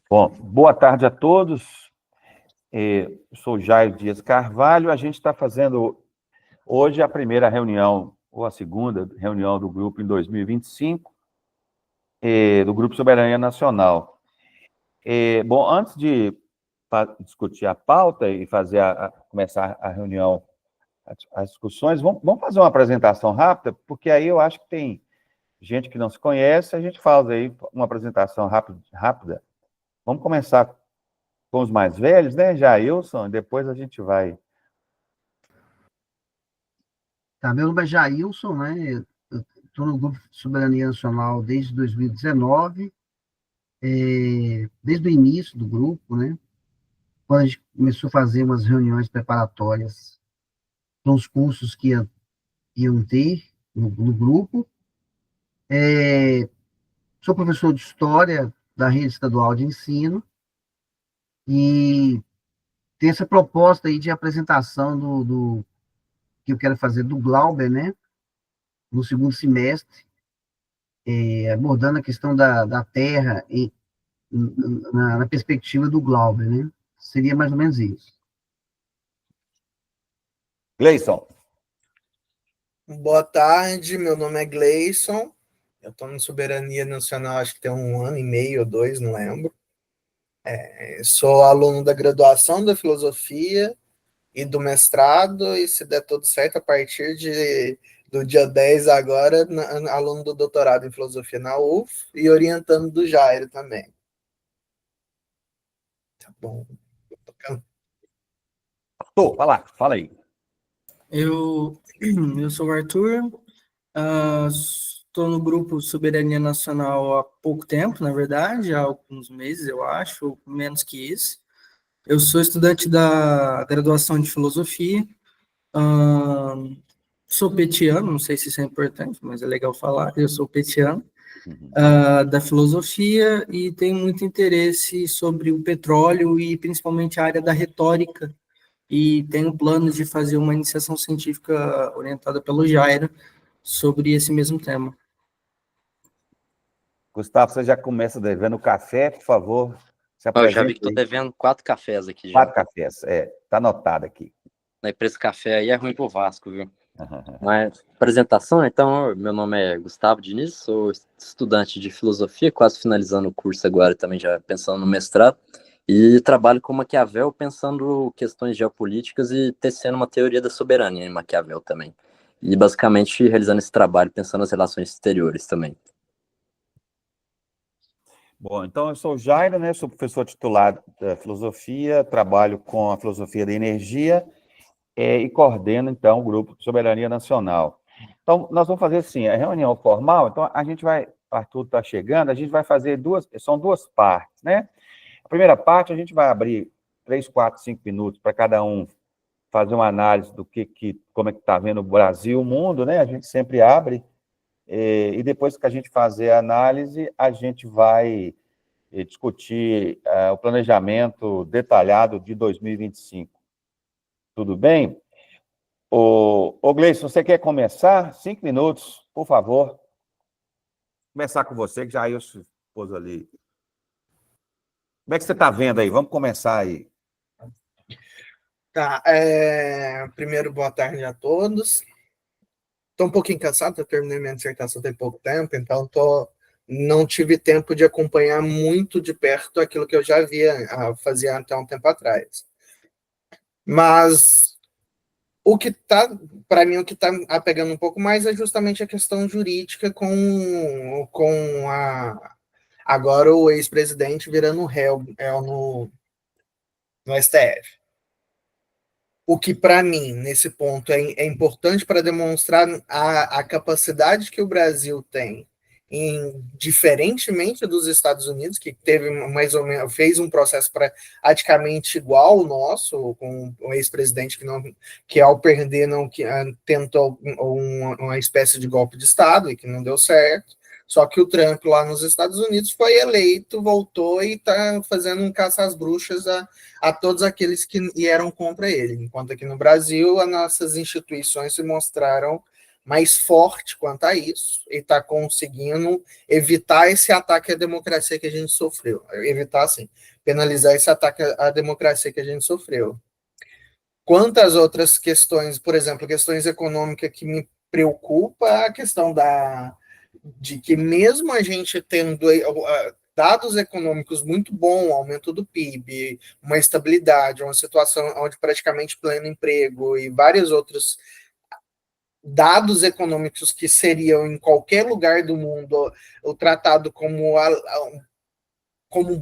Bom, boa tarde a todos. Eu sou Jairo Dias Carvalho. A gente está fazendo hoje a primeira reunião, ou a segunda reunião do grupo em 2025, do Grupo Soberania Nacional. Bom, antes de discutir a pauta e começar a reunião, as discussões, vamos fazer uma apresentação rápida, porque aí eu acho que tem gente que não se conhece, a gente faz aí uma apresentação rápida. Vamos começar com os mais velhos, né, Jailson? Depois a gente vai. Tá, meu nome é Jailson, né? Eu estou no Grupo Soberania Nacional desde 2019, desde o início do grupo, né? Quando a gente começou a fazer umas reuniões preparatórias para os cursos que iam ter no grupo. Sou professor de História da Rede Estadual de Ensino e tem essa proposta aí de apresentação do que eu quero fazer do Glauber, né? No segundo semestre, abordando a questão da Terra na perspectiva do Glauber, né? Seria mais ou menos isso. Gleison. Boa tarde, meu nome é Gleison. Eu estou no Soberania Nacional, acho que tem 1 ano e meio ou 2, não lembro. Sou aluno da graduação da filosofia e do mestrado, e se der tudo certo, a partir do dia 10 agora, aluno do doutorado em filosofia na UF e orientando do Jairo também. Tá bom. Fala aí. Eu sou o Arthur, estou no grupo Soberania Nacional há pouco tempo, na verdade, há alguns meses, eu acho, menos que isso. Eu sou estudante da graduação de filosofia, sou petiano, não sei se isso é importante, mas é legal falar, eu sou petiano, da filosofia, e tenho muito interesse sobre o petróleo e principalmente a área da retórica, e tenho planos de fazer uma iniciação científica orientada pelo Jairo sobre esse mesmo tema. Gustavo, você já começa devendo café, por favor. Eu já vi que estou devendo 4 cafés aqui já. 4 cafés, tá anotado aqui. Esse café aí é ruim pro Vasco, viu? Mas, apresentação, então, meu nome é Gustavo Diniz, sou estudante de filosofia, quase finalizando o curso agora, também já pensando no mestrado, e trabalho com Maquiavel, pensando questões geopolíticas e tecendo uma teoria da soberania em Maquiavel também. E, basicamente, realizando esse trabalho, pensando nas relações exteriores também. Bom, então eu sou o Jairo, né? Sou professor titular da filosofia, trabalho com a filosofia da energia e coordeno, então, o grupo Soberania Nacional. Então, nós vamos fazer assim, a reunião formal, então a gente vai, o Arthur está chegando, a gente vai fazer são duas partes, né? A primeira parte, a gente vai abrir 3, 4, 5 minutos para cada um fazer uma análise do como é que está vendo o Brasil, o mundo, né? A gente sempre abre, e depois que a gente fazer a análise, a gente vai discutir o planejamento detalhado de 2025. Tudo bem? Ô Gleison, você quer começar? 5 minutos, por favor. Vou começar com você, que já eu pôs ali. Como é que você está vendo aí? Vamos começar aí. Tá, primeiro, boa tarde a todos. Estou um pouquinho cansado, eu terminei minha dissertação tem pouco tempo, então não tive tempo de acompanhar muito de perto aquilo que eu já fazia até um tempo atrás. Mas para mim, o que está apegando um pouco mais é justamente a questão jurídica com agora o ex-presidente virando réu no STF. O que, para mim, nesse ponto, é importante para demonstrar a capacidade que o Brasil tem, diferentemente dos Estados Unidos, que teve mais ou menos, fez um processo praticamente igual ao nosso, com o ex-presidente que ao perder tentou uma espécie de golpe de Estado e que não deu certo. Só que o Trump lá nos Estados Unidos foi eleito, voltou e está fazendo um caça às bruxas a todos aqueles que eram contra ele. Enquanto aqui no Brasil, as nossas instituições se mostraram mais forte quanto a isso e está conseguindo evitar esse ataque à democracia que a gente sofreu. Evitar, assim, penalizar esse ataque à democracia que a gente sofreu. Quantas outras questões, por exemplo, questões econômicas que me preocupa, a questão de que mesmo a gente tendo dados econômicos muito bons, aumento do PIB, uma estabilidade, uma situação onde praticamente pleno emprego e vários outros dados econômicos que seriam em qualquer lugar do mundo o tratado como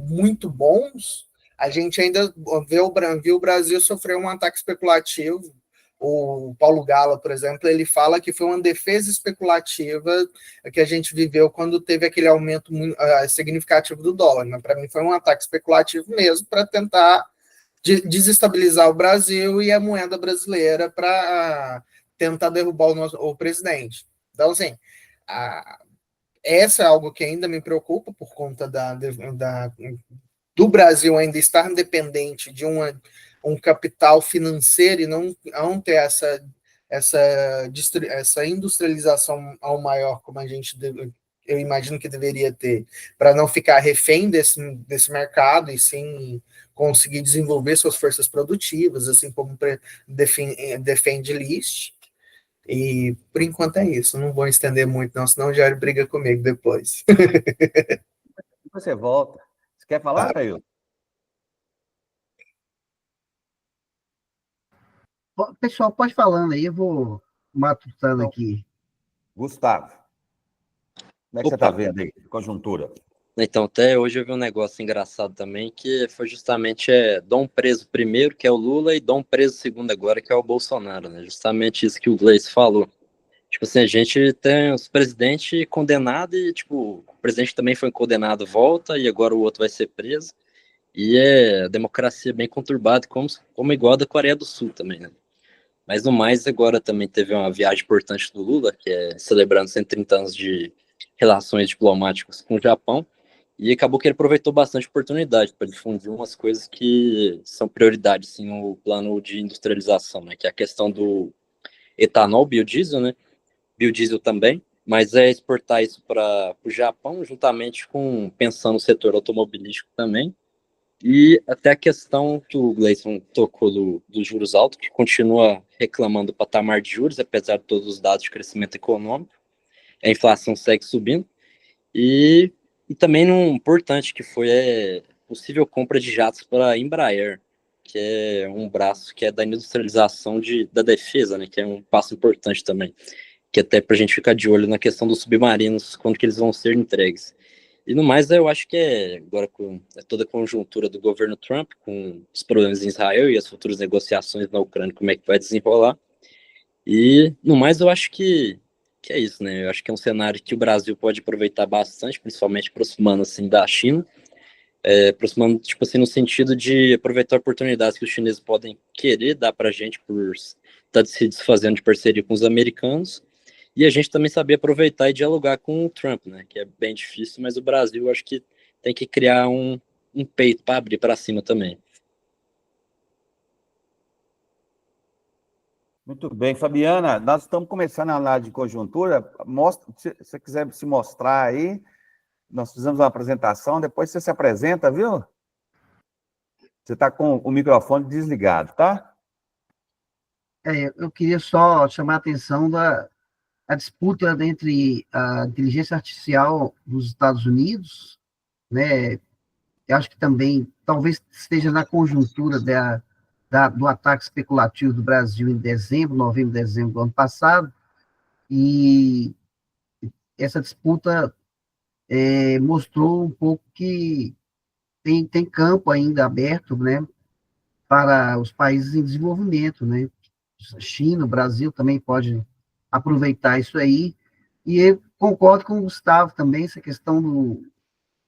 muito bons, a gente ainda viu o Brasil sofrer um ataque especulativo. O Paulo Gala, por exemplo, ele fala que foi uma defesa especulativa que a gente viveu quando teve aquele aumento significativo do dólar. Mas para mim foi um ataque especulativo mesmo para tentar desestabilizar o Brasil e a moeda brasileira para tentar derrubar o presidente. Então, assim, essa é algo que ainda me preocupa por conta do Brasil ainda estar dependente de um capital financeiro e não ter essa industrialização ao maior como eu imagino que deveria ter, para não ficar refém desse mercado e sim conseguir desenvolver suas forças produtivas, assim como defende List. E por enquanto é isso, não vou estender muito não, senão o Jair briga comigo depois. Você volta. Você quer falar, Caio? Pessoal, pode falando aí, eu vou matutando aqui. Gustavo, como é que você está vendo aí, conjuntura? Então, até hoje eu vi um negócio engraçado também, que foi justamente Dom preso primeiro, que é o Lula, e Dom preso segundo agora, que é o Bolsonaro, né? Justamente isso que o Gleice falou. Tipo assim, a gente tem os presidentes condenados e, tipo, o presidente também foi condenado, volta, e agora o outro vai ser preso. E a democracia bem conturbada, como igual a da Coreia do Sul também, né? Mas no mais, agora também teve uma viagem importante do Lula, que é celebrando 130 anos de relações diplomáticas com o Japão, e acabou que ele aproveitou bastante a oportunidade para difundir umas coisas que são prioridades assim, no plano de industrialização, né? Que é a questão do etanol, biodiesel, né? Biodiesel também, mas é exportar isso para o Japão, juntamente com pensando no setor automobilístico também, e até a questão que o Gleison tocou dos juros altos, que continua reclamando do patamar de juros, apesar de todos os dados de crescimento econômico, a inflação segue subindo, e também um importante que foi possível compra de jatos para a Embraer, que é um braço que é da industrialização da defesa, né, que é um passo importante também, que até para a gente ficar de olho na questão dos submarinos, quando que eles vão ser entregues. E no mais, eu acho que agora com toda a conjuntura do governo Trump, com os problemas em Israel e as futuras negociações na Ucrânia, como é que vai desenrolar. E no mais, eu acho que é isso, né? Eu acho que é um cenário que o Brasil pode aproveitar bastante, principalmente aproximando assim da China, aproximando tipo assim no sentido de aproveitar oportunidades que os chineses podem querer dar para a gente por estar se desfazendo de parceria com os americanos. E a gente também saber aproveitar e dialogar com o Trump, né? Que é bem difícil, mas o Brasil acho que tem que criar um peito para abrir para cima também. Muito bem, Fabiana, nós estamos começando a análise de conjuntura. Mostra, se você quiser se mostrar aí, nós fizemos uma apresentação, depois você se apresenta, viu? Você está com o microfone desligado, tá? Eu queria só chamar a atenção a disputa entre a inteligência artificial dos Estados Unidos, né? Eu acho que também, talvez esteja na conjuntura do ataque especulativo do Brasil em novembro, dezembro do ano passado, e essa disputa mostrou um pouco que tem campo ainda aberto, né, para os países em desenvolvimento, né? China, o Brasil também pode aproveitar isso aí, e eu concordo com o Gustavo também, essa questão o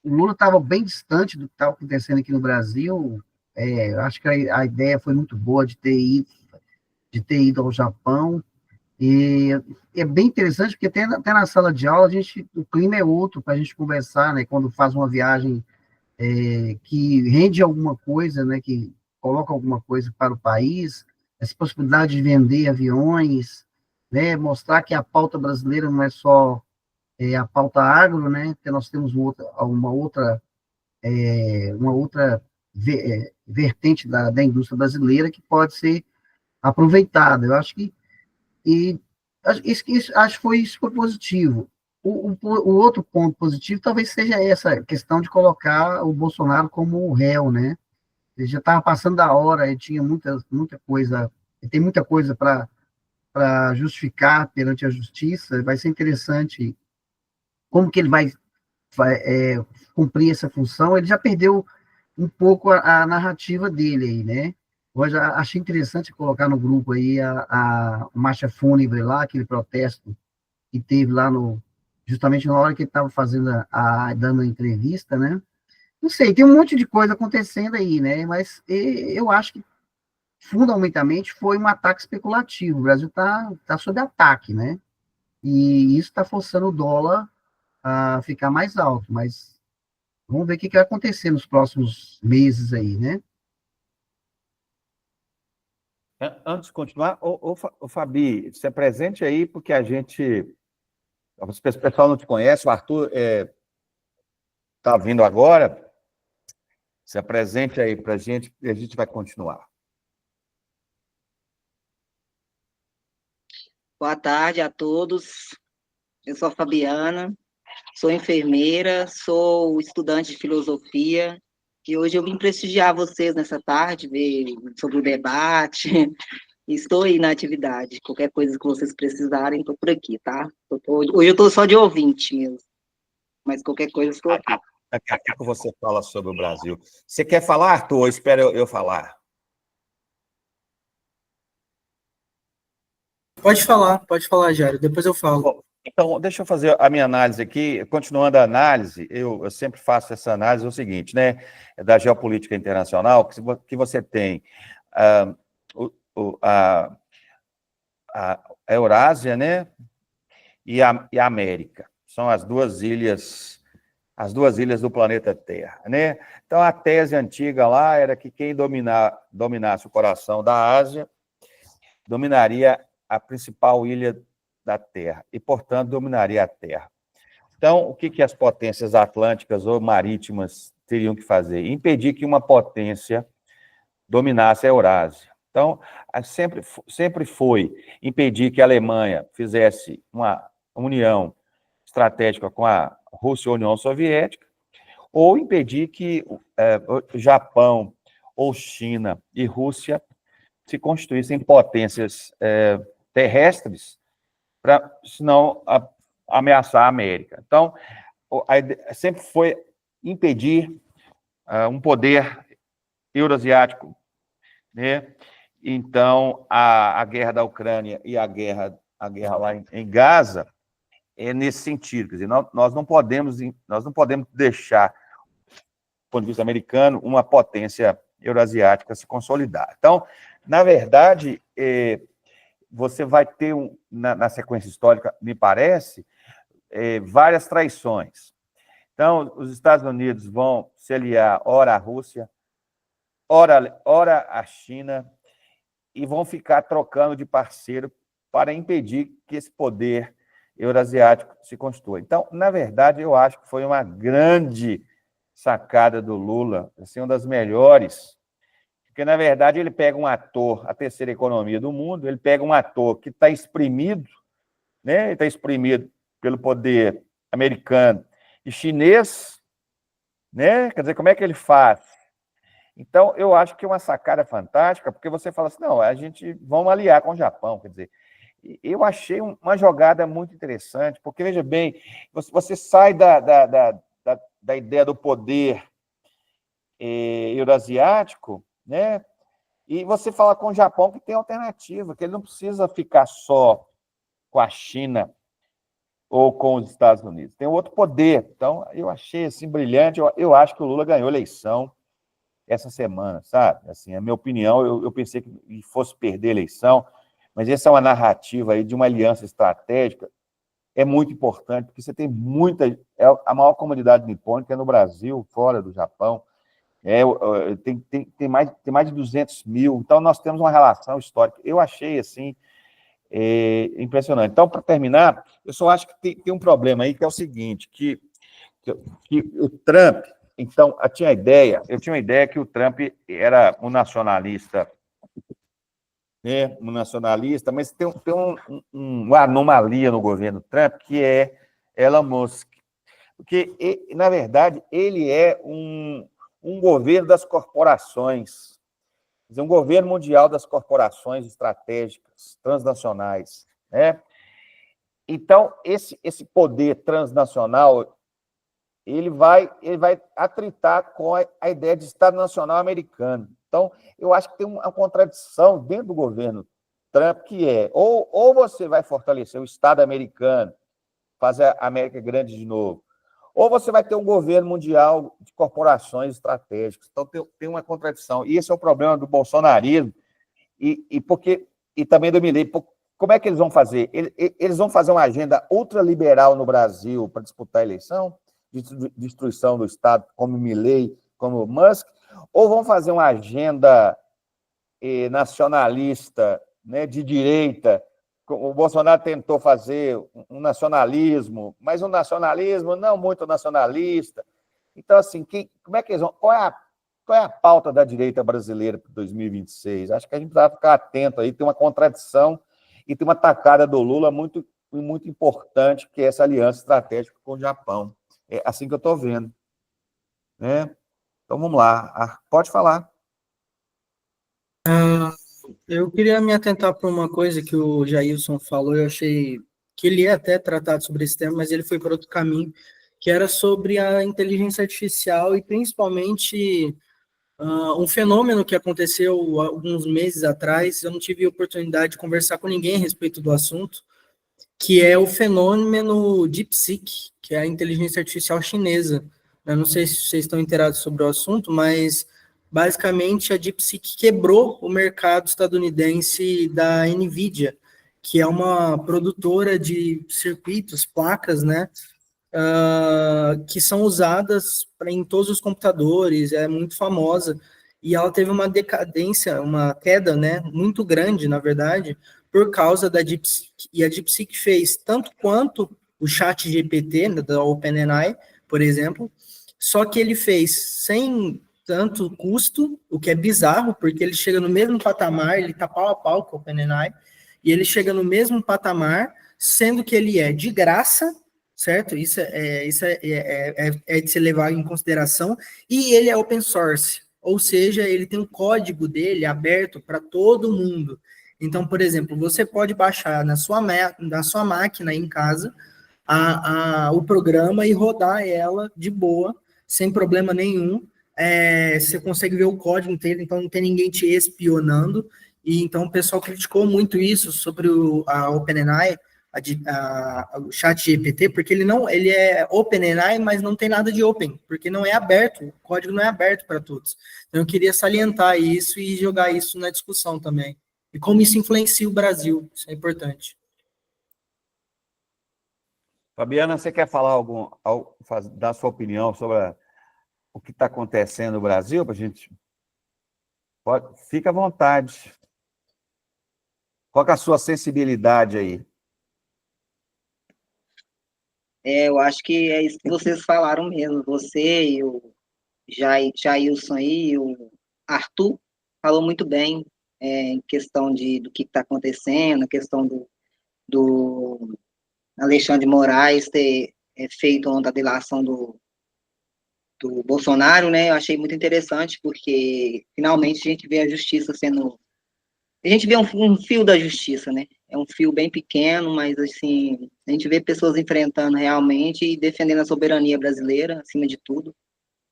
Lula estava bem distante do que estava acontecendo aqui no Brasil. Eu acho que a ideia foi muito boa de ter ido ao Japão, e é bem interessante, porque até na sala de aula o clima é outro para a gente conversar, né, quando faz uma viagem que rende alguma coisa, né, que coloca alguma coisa para o país, essa possibilidade de vender aviões, né, mostrar que a pauta brasileira não é só a pauta agro, né, que nós temos uma outra vertente da indústria brasileira que pode ser aproveitada. Eu acho que e acho que isso foi positivo. O outro ponto positivo talvez seja essa questão de colocar o Bolsonaro como réu, né? Ele já estava passando da hora, ele tinha muita coisa, ele tem muita coisa para justificar perante a justiça. Vai ser interessante como que ele vai cumprir essa função. Ele já perdeu um pouco a narrativa dele aí, né? Hoje achei interessante colocar no grupo aí a marcha fúnebre lá, aquele protesto que teve lá justamente na hora que ele estava fazendo dando a entrevista, né? Não sei, tem um monte de coisa acontecendo aí, né? Mas eu acho que fundamentalmente foi um ataque especulativo. O Brasil tá sob ataque, né? E isso está forçando o dólar a ficar mais alto, mas vamos ver o que vai acontecer nos próximos meses aí, né? Antes de continuar, ô Fabi, se apresente aí, porque a gente... O pessoal não te conhece, o Arthur está vindo agora. Se apresente aí para a gente e a gente vai continuar. Boa tarde a todos. Eu sou a Fabiana, sou enfermeira, sou estudante de filosofia e hoje eu vim prestigiar vocês nessa tarde, ver sobre o debate. Estou aí na atividade. Qualquer coisa que vocês precisarem, estou por aqui, tá? Hoje eu estou só de ouvinte mesmo, mas qualquer coisa estou aqui. Daqui a pouco você fala sobre o Brasil. Você quer falar, Arthur, ou espera eu falar? Pode falar, Jário, depois eu falo. Bom, então, deixa eu fazer a minha análise aqui. Continuando a análise, eu sempre faço essa análise, é o seguinte, né? Da geopolítica internacional, que você tem a Eurásia, né? E a América. São as duas ilhas do planeta Terra, né? Então, a tese antiga lá era que quem dominasse o coração da Ásia dominaria a principal ilha da Terra e, portanto, dominaria a Terra. Então, o que as potências atlânticas ou marítimas teriam que fazer? Impedir que uma potência dominasse a Eurásia. Então, sempre foi impedir que a Alemanha fizesse uma união estratégica com a Rússia e a União Soviética, ou impedir que o Japão, ou China e Rússia se constituíssem potências terrestres, para, senão, ameaçar a América. Então, a ideia sempre foi impedir um poder eurasiático, né? Então, a guerra da Ucrânia e a guerra lá em Gaza é nesse sentido. Quer dizer, nós não podemos deixar, do ponto de vista americano, uma potência eurasiática se consolidar. Então, na verdade, você vai ter, na sequência histórica, me parece, várias traições. Então, os Estados Unidos vão se aliar, ora à Rússia, ora à China, e vão ficar trocando de parceiro para impedir que esse poder eurasiático se constitua. Então, na verdade, eu acho que foi uma grande sacada do Lula, assim, uma das melhores, porque, na verdade, ele pega um ator, a terceira economia do mundo, ele pega um ator que está exprimido, né? Está exprimido pelo poder americano e chinês, né? Quer dizer, como é que ele faz? Então, eu acho que é uma sacada fantástica, porque você fala assim, não, a gente vamos aliar com o Japão, quer dizer, eu achei uma jogada muito interessante, porque, veja bem, você sai da ideia do poder eurasiático, né? E você fala com o Japão que tem alternativa, que ele não precisa ficar só com a China ou com os Estados Unidos. Tem outro poder. Então, eu achei assim brilhante. Eu acho que o Lula ganhou a eleição essa semana, sabe? Assim, a minha opinião, eu pensei que fosse perder a eleição, mas essa é uma narrativa aí de uma aliança estratégica, é muito importante, porque você tem a maior comunidade nipônica é no Brasil, fora do Japão, tem mais de 200 mil, então nós temos uma relação histórica. Eu achei, assim, impressionante. Então, para terminar, eu só acho que tem um problema aí, que é o seguinte, que o Trump, então, eu tinha uma ideia que o Trump era um nacionalista, né, mas tem uma anomalia no governo Trump, que é Elon Musk, porque, na verdade, ele é um governo das corporações, um governo mundial das corporações estratégicas, transnacionais, né? Então, esse poder transnacional, ele vai atritar com a ideia de Estado Nacional americano. Então, eu acho que tem uma contradição dentro do governo Trump, que é, ou você vai fortalecer o Estado americano, fazer a América grande de novo, ou você vai ter um governo mundial de corporações estratégicas. Então, tem uma contradição. E esse é o problema do bolsonarismo, e também do Milei. Como é que eles vão fazer? Eles vão fazer uma agenda ultraliberal no Brasil para disputar a eleição, de destruição do Estado, como Milei, como Musk, ou vão fazer uma agenda nacionalista, né, de direita? O Bolsonaro tentou fazer um nacionalismo, mas um nacionalismo não muito nacionalista. Então, assim, como é que eles vão... Qual é a pauta da direita brasileira para 2026? Acho que a gente precisa ficar atento aí, tem uma contradição e tem uma tacada do Lula muito, muito importante, que é essa aliança estratégica com o Japão. É assim que eu estou vendo, né? Então, vamos lá. Pode falar. Eu queria me atentar para uma coisa que o Jailson falou, eu achei que ele ia até tratado sobre esse tema, mas ele foi para outro caminho, que era sobre a inteligência artificial e principalmente um fenômeno que aconteceu alguns meses atrás. Eu não tive oportunidade de conversar com ninguém a respeito do assunto, que é o fenômeno DeepSeek, que é a inteligência artificial chinesa. Eu não sei se vocês estão inteirados sobre o assunto, mas basicamente a DeepSeek quebrou o mercado estadunidense da NVIDIA, que é uma produtora de circuitos, placas, né, que são usadas em todos os computadores, é muito famosa, e ela teve uma decadência, uma queda, né, muito grande, na verdade, por causa da DeepSeek. E a DeepSeek fez tanto quanto o ChatGPT, da OpenAI, por exemplo, só que ele fez sem tanto custo, o que é bizarro, porque ele chega no mesmo patamar, ele está pau a pau com o OpenAI, e ele chega no mesmo patamar, sendo que ele é de graça, certo? Isso é de se levar em consideração, e ele é open source, ou seja, ele tem o código dele aberto para todo mundo. Então, por exemplo, você pode baixar na sua máquina em casa o programa e rodar ela de boa, sem problema nenhum. Você consegue ver o código inteiro, então não tem ninguém te espionando. E então o pessoal criticou muito isso sobre a OpenAI, o ChatGPT, porque ele é OpenAI, mas não tem nada de open, porque não é aberto, o código não é aberto para todos. Então eu queria salientar isso e jogar isso na discussão também. E como isso influencia o Brasil, isso é importante. Fabiana, você quer falar dar sua opinião sobre o que está acontecendo no Brasil? Para a gente. Fica à vontade. Qual é a sua sensibilidade aí? Eu acho que é isso que vocês falaram mesmo. Você e o Jailson aí, e o Arthur, falou muito bem em questão do que está acontecendo, a questão do Alexandre de Moraes ter feito ontem a delação do Bolsonaro, né? Eu achei muito interessante, porque finalmente a gente vê a justiça sendo... A gente vê um fio da justiça, né? É um fio bem pequeno, mas, assim, a gente vê pessoas enfrentando realmente e defendendo a soberania brasileira, acima de tudo.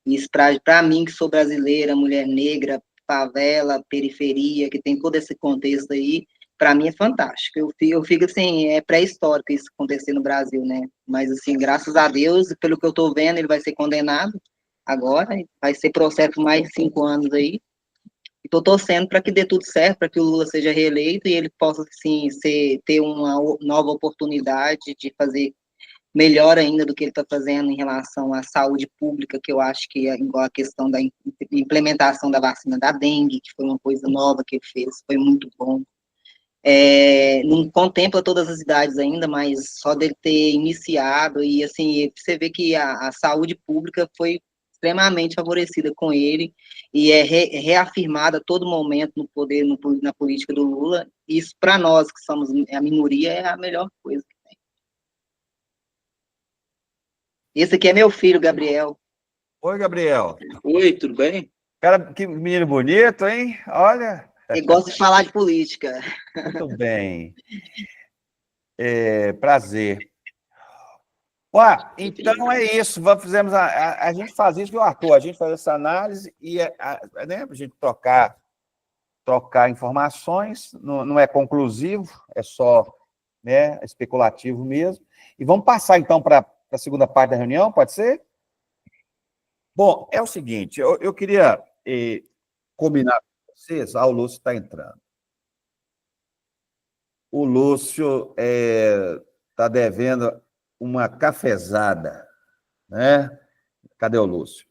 E isso, para mim, que sou brasileira, mulher negra, favela, periferia, que tem todo esse contexto aí, para mim é fantástico. Eu fico assim, é pré-histórico isso acontecer no Brasil, né? Mas, assim, graças a Deus, pelo que eu estou vendo, ele vai ser condenado agora, vai ser processo mais de 5 anos aí. Estou torcendo para que dê tudo certo, para que o Lula seja reeleito e ele possa, assim, ter uma nova oportunidade de fazer melhor ainda do que ele está fazendo em relação à saúde pública, que eu acho que é igual a questão da implementação da vacina da dengue, que foi uma coisa nova que ele fez, foi muito bom. não contempla todas as idades ainda, mas só dele ter iniciado, e assim, você vê que a saúde pública foi extremamente favorecida com ele, e é reafirmada a todo momento no poder, na política do Lula. Isso, para nós, que somos a minoria, é a melhor coisa que tem. Esse aqui é meu filho, Gabriel. Oi, Gabriel. Oi, tudo bem? Cara, que menino bonito, hein? Olha. Ele gosta de falar de política. Muito bem. Prazer. Ué, então é isso. Fizemos a gente faz isso, viu, Arthur? A gente faz essa análise e né, a gente trocar informações, não é conclusivo, é só, né, especulativo mesmo. E vamos passar, então, para a segunda parte da reunião, pode ser? Bom, é o seguinte, eu queria combinar com vocês. O Lúcio está entrando. O Lúcio está devendo uma cafezada, né? Cadê o Lúcio?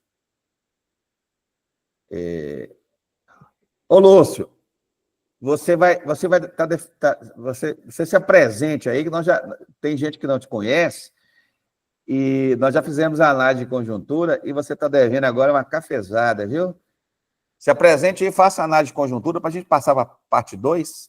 Ô, Lúcio, você se apresente aí, que nós já tem gente que não te conhece, e nós já fizemos a análise de conjuntura, e você está devendo agora uma cafezada, viu? Se apresente aí, faça a análise de conjuntura para a gente passar para a parte 2.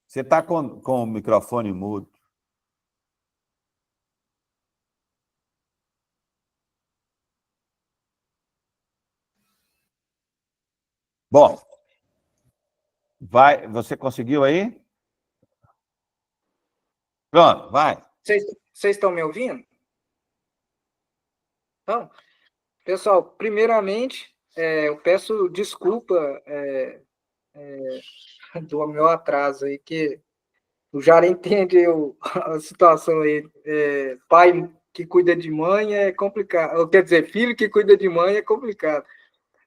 Você está com o microfone mudo. Bom, você conseguiu aí? Pronto, vai. Vocês estão me ouvindo? Então, pessoal, primeiramente, eu peço desculpa do meu atraso aí, que o Jara entende a situação aí. Pai que cuida de mãe é complicado. Quer dizer, filho que cuida de mãe é complicado.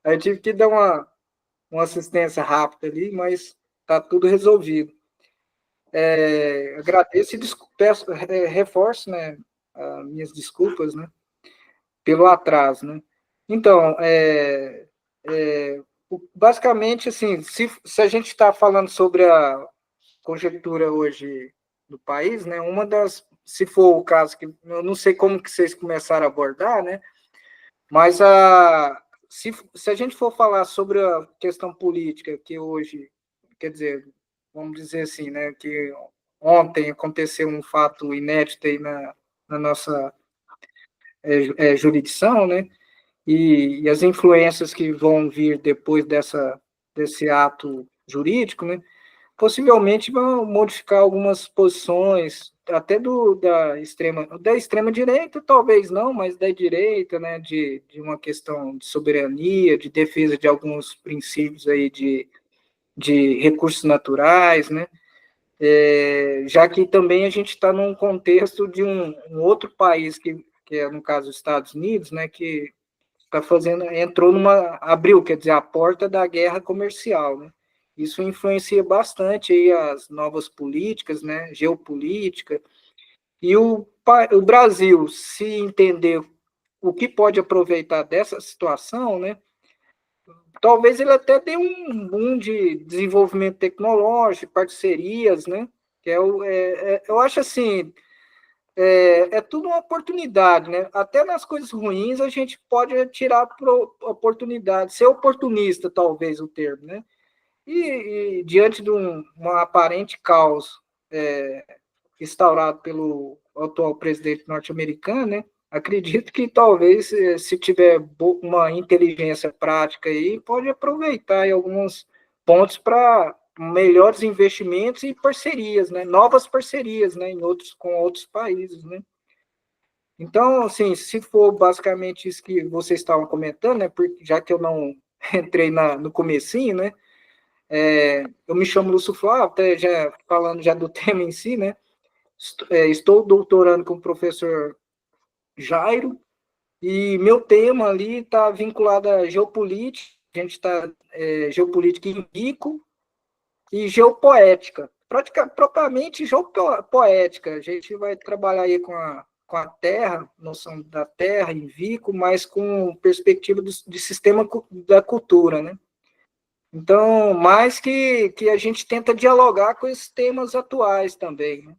Aí eu tive que dar uma assistência rápida ali, mas está tudo resolvido. Agradeço e peço, reforço, né, as minhas desculpas, né, pelo atraso, né. Então, basicamente, assim, se a gente está falando sobre a conjectura hoje do país, né, se for o caso, que eu não sei como que vocês começaram a abordar, né, mas se a gente for falar sobre a questão política, que hoje, quer dizer, vamos dizer assim, né, que ontem aconteceu um fato inédito aí na nossa jurisdição, né, e as influências que vão vir depois desse ato jurídico, né, possivelmente vão modificar algumas posições, até da extrema direita, talvez não, mas da direita, né, de uma questão de soberania, de defesa de alguns princípios aí de recursos naturais, né, já que também a gente está num contexto de um outro país, que é, no caso, os Estados Unidos, né, que abriu, quer dizer, a porta da guerra comercial, né. Isso influencia bastante aí as novas políticas, né, geopolítica, e o Brasil, se entender o que pode aproveitar dessa situação, né, talvez ele até dê um boom de desenvolvimento tecnológico, parcerias, né, que eu acho assim, tudo uma oportunidade, né? Até nas coisas ruins a gente pode tirar oportunidade, ser oportunista, talvez o termo, né? E diante de uma aparente caos instaurado pelo atual presidente norte-americano, né? Acredito que talvez, se tiver uma inteligência prática aí, pode aproveitar aí alguns pontos para melhores investimentos e parcerias, né? Novas parcerias, né? Com outros países, né? Então, assim, se for basicamente isso que vocês estavam comentando, né? Já que eu não entrei no comecinho, né? Eu me chamo Lúcio Flávio, até já falando já do tema em si, né? Estou doutorando com o professor Jairo, e meu tema ali está vinculado à geopolítica, a gente está geopolítica em bico e geopoética, propriamente geopoética. A gente vai trabalhar aí com a terra, noção da terra em Vico, mas com perspectiva de sistema da cultura, né? Então, mais que a gente tenta dialogar com esses temas atuais também, né?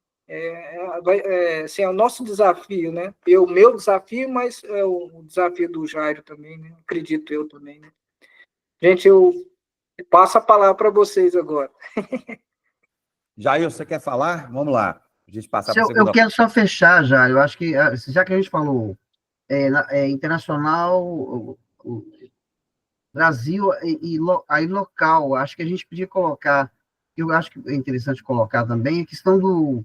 Assim, é o nosso desafio, né? O meu desafio, mas é o desafio do Jairo também, né? Acredito eu também, né? Gente, eu passo a palavra para vocês agora. Jair, você quer falar? Vamos lá. A gente passar para a Eu segunda. quero só fechar já. Eu acho que, já que a gente falou internacional, Brasil aí local, acho que a gente podia colocar, eu acho que é interessante colocar também a questão do.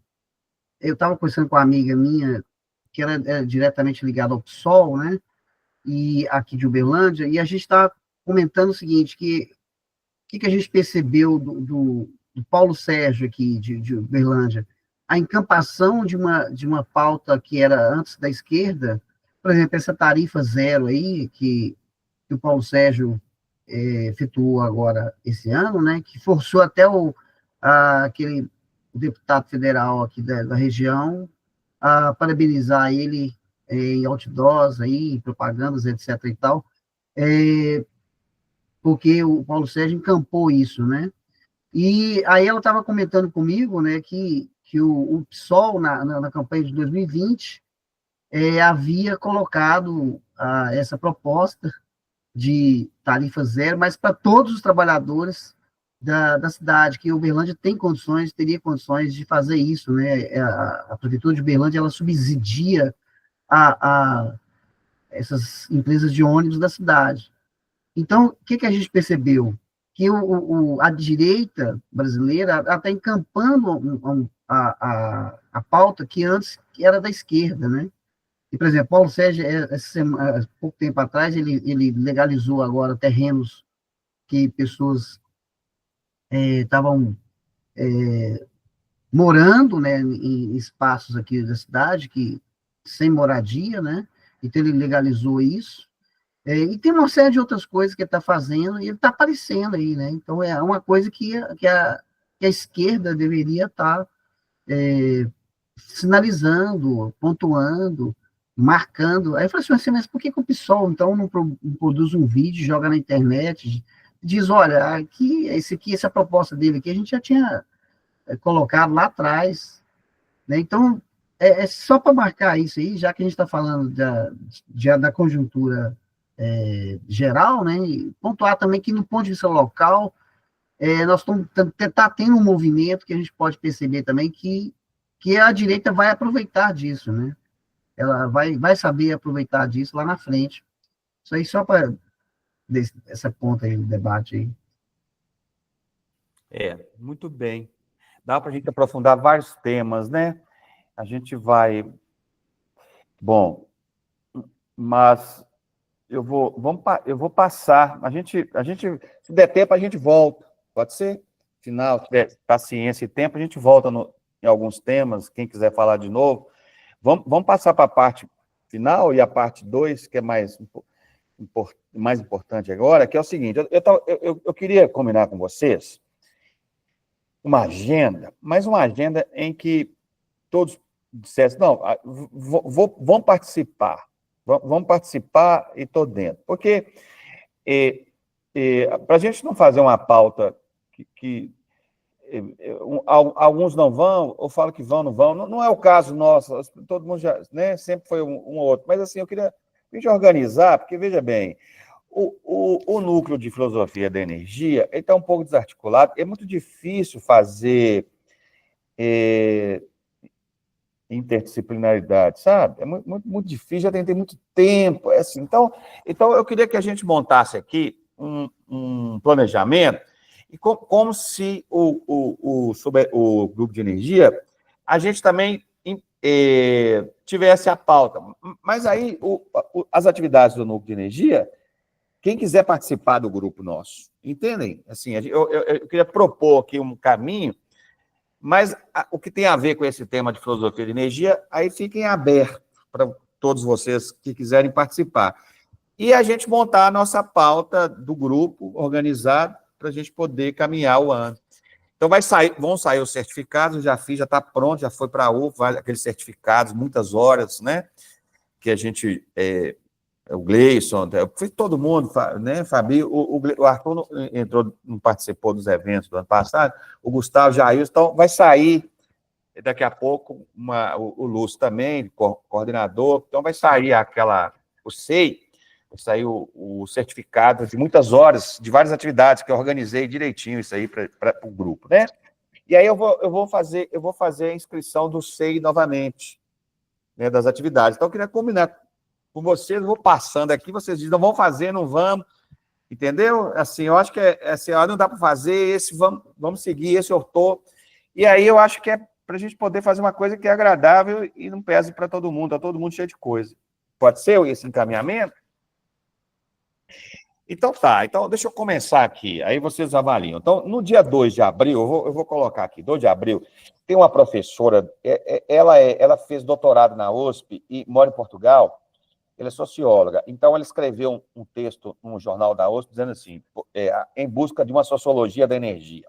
Eu estava conversando com uma amiga minha, que ela é diretamente ligada ao PSOL, né? E aqui de Uberlândia, e a gente está comentando o seguinte, que a gente percebeu do Paulo Sérgio aqui de Uberlândia, a encampação de uma pauta que era antes da esquerda, por exemplo, essa tarifa zero aí, que o Paulo Sérgio efetuou agora esse ano, né, que forçou até aquele deputado federal aqui da região a parabenizar ele em outdoors, aí, propagandas, etc. e tal, porque o Paulo Sérgio encampou isso, né? E aí ela estava comentando comigo, né, que o PSOL, na campanha de 2020, havia colocado essa proposta de tarifa zero, mas para todos os trabalhadores da cidade, que Uberlândia teria condições de fazer isso, né? A Prefeitura de Uberlândia, ela subsidia essas empresas de ônibus da cidade. Então, o que a gente percebeu? Que a direita brasileira está encampando a pauta que antes era da esquerda, né? E, por exemplo, Paulo Sérgio, pouco tempo atrás, ele legalizou agora terrenos que pessoas estavam morando, né, em espaços aqui da cidade, sem moradia, né? Então, ele legalizou isso. E tem uma série de outras coisas que ele está fazendo, e ele está aparecendo aí, né? Então, é uma coisa que a esquerda deveria estar sinalizando, pontuando, marcando. Aí eu falei assim, mas por que o PSOL, então, não produz um vídeo, joga na internet, diz, olha, essa proposta dele aqui, a gente já tinha colocado lá atrás, né? Então, é só para marcar isso aí, já que a gente está falando da conjuntura geral, né? E pontuar também que, no ponto de vista local, nós estamos tendo um movimento que a gente pode perceber também que a direita vai aproveitar disso, né? Ela vai saber aproveitar disso lá na frente. Isso aí só para essa ponta aí do debate aí. Muito bem. Dá para a gente aprofundar vários temas, né? A gente vai... Bom, mas eu vou passar. A gente, se der tempo, a gente volta. Pode ser? Final, se tiver paciência e tempo, a gente volta em alguns temas. Quem quiser falar de novo. Vamos passar para a parte final e a parte 2, que é mais importante agora, que é o seguinte. Eu queria combinar com vocês uma agenda, mas uma agenda em que todos dissessem, não, vamos participar. Vamos participar e estou dentro. Porque para a gente não fazer uma pauta que alguns não vão, ou falam que vão, não vão, não é o caso nosso, todo mundo já, né, sempre foi um ou outro, mas assim, eu queria a gente organizar, porque veja bem, o núcleo de filosofia da energia, ele está um pouco desarticulado, é muito difícil fazer interdisciplinaridade, sabe? É muito difícil, já tentei muito tempo, assim. Então eu queria que a gente montasse aqui um planejamento, e como se sobre o grupo de energia, a gente também tivesse a pauta. Mas aí, as atividades do núcleo de energia, quem quiser participar do grupo nosso, entendem? Assim, eu queria propor aqui um caminho, mas o que tem a ver com esse tema de filosofia de energia, aí fiquem abertos para todos vocês que quiserem participar. E a gente montar a nossa pauta do grupo organizado para a gente poder caminhar o ano. Então, vão sair os certificados, já fiz, já está pronto, já foi para a UFA, aqueles certificados, muitas horas, né? Que a gente, o Gleison, foi todo mundo, né, Fabi, o Arthur não participou dos eventos do ano passado, o Gustavo Jair, então vai sair daqui a pouco o Lúcio também, coordenador, então vai sair o SEI, vai sair o certificado de muitas horas, de várias atividades, que eu organizei direitinho isso aí para o grupo, né? E aí eu vou fazer a inscrição do SEI novamente, né, das atividades. Então, eu queria combinar com vocês, eu vou passando aqui, vocês dizem, não vão fazer, não vamos, entendeu? Assim, eu acho que assim, não dá para fazer, esse vamos seguir, esse eu estou. E aí eu acho que é para a gente poder fazer uma coisa que é agradável e não pese para todo mundo, está todo mundo cheio de coisa. Pode ser esse encaminhamento? Então tá, então deixa eu começar aqui, aí vocês avaliam. Então, no dia 2 de abril, eu vou colocar aqui, 2 de abril, tem uma professora, ela fez doutorado na USP e mora em Portugal, ela é socióloga, então ela escreveu um texto no jornal da USP dizendo assim, em busca de uma sociologia da energia.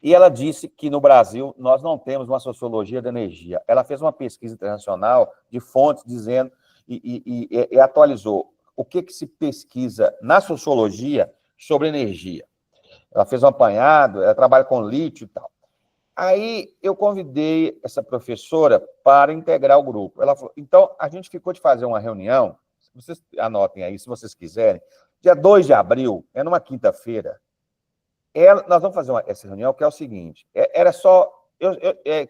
E ela disse que no Brasil nós não temos uma sociologia da energia. Ela fez uma pesquisa internacional de fontes dizendo e atualizou o que se pesquisa na sociologia sobre energia. Ela fez um apanhado, ela trabalha com lítio e tal. Aí eu convidei essa professora para integrar o grupo. Ela falou, então a gente ficou de fazer uma reunião, vocês anotem aí, se vocês quiserem, dia 2 de abril, é numa quinta-feira, nós vamos fazer essa reunião, que é o seguinte, era só,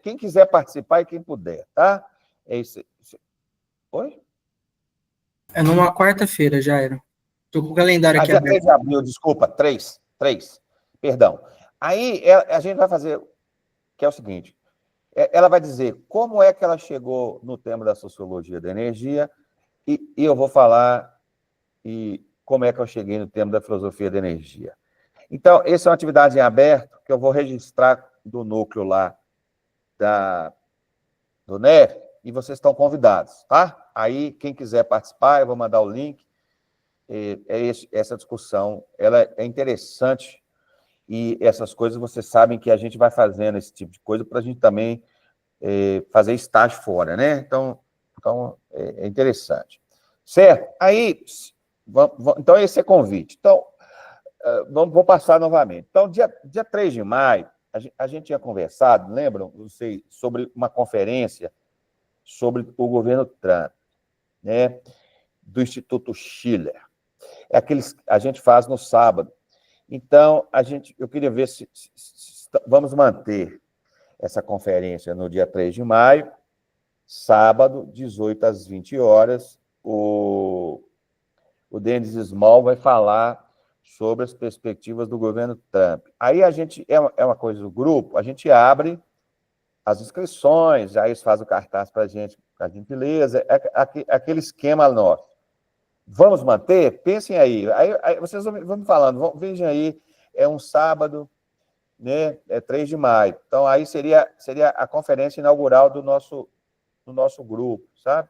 quem quiser participar e quem puder, tá? Oi? É numa quarta-feira, Jairo. Estou com o calendário aqui dia aberto. 3 de abril, desculpa, 3, perdão. Aí a gente vai fazer, que é o seguinte, ela vai dizer como é que ela chegou no tema da sociologia da energia e eu vou falar como é que eu cheguei no tema da filosofia da energia. Então, essa é uma atividade em aberto que eu vou registrar do núcleo lá do NEF e vocês estão convidados, tá? Aí, quem quiser participar, eu vou mandar o link. Essa discussão, ela é interessante e essas coisas vocês sabem que a gente vai fazendo esse tipo de coisa para a gente também fazer estágio fora, né? Então é interessante. Certo? Aí, então esse é convite. Então, vou passar novamente. Então, dia 3 de maio, a gente tinha conversado, lembram? Não sei, sobre uma conferência sobre o governo Trump, né? Do Instituto Schiller. A gente faz no sábado. Então, eu queria ver se vamos manter essa conferência no dia 3 de maio, sábado, 18 às 20 horas. O Denis Small vai falar sobre as perspectivas do governo Trump. Aí é uma coisa do grupo, a gente abre as inscrições, aí eles fazem o cartaz para a gente, beleza, aquele esquema nosso. Vamos manter? Pensem aí. Aí vocês vão me falando, vejam aí, é um sábado, né? É 3 de maio. Então, aí seria a conferência inaugural do nosso grupo, sabe?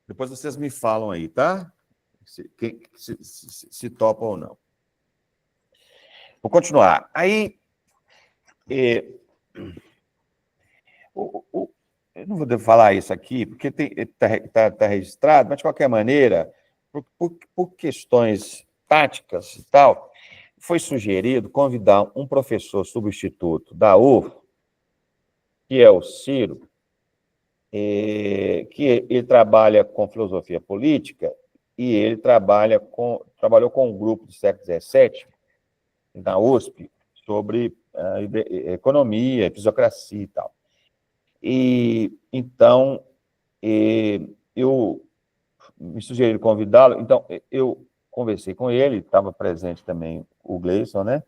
Depois vocês me falam aí, tá? Se topam ou não. Vou continuar. Aí, eu não vou falar isso aqui, porque está registrado, mas, de qualquer maneira, por questões táticas e tal, foi sugerido convidar um professor substituto da UF, que é o Ciro, que ele trabalha com filosofia política e ele trabalhou com um grupo do século XVII, da USP, sobre economia, fisiocracia e tal. E, então, eu me sugeri convidá-lo, então, eu conversei com ele, estava presente também o Gleison, né?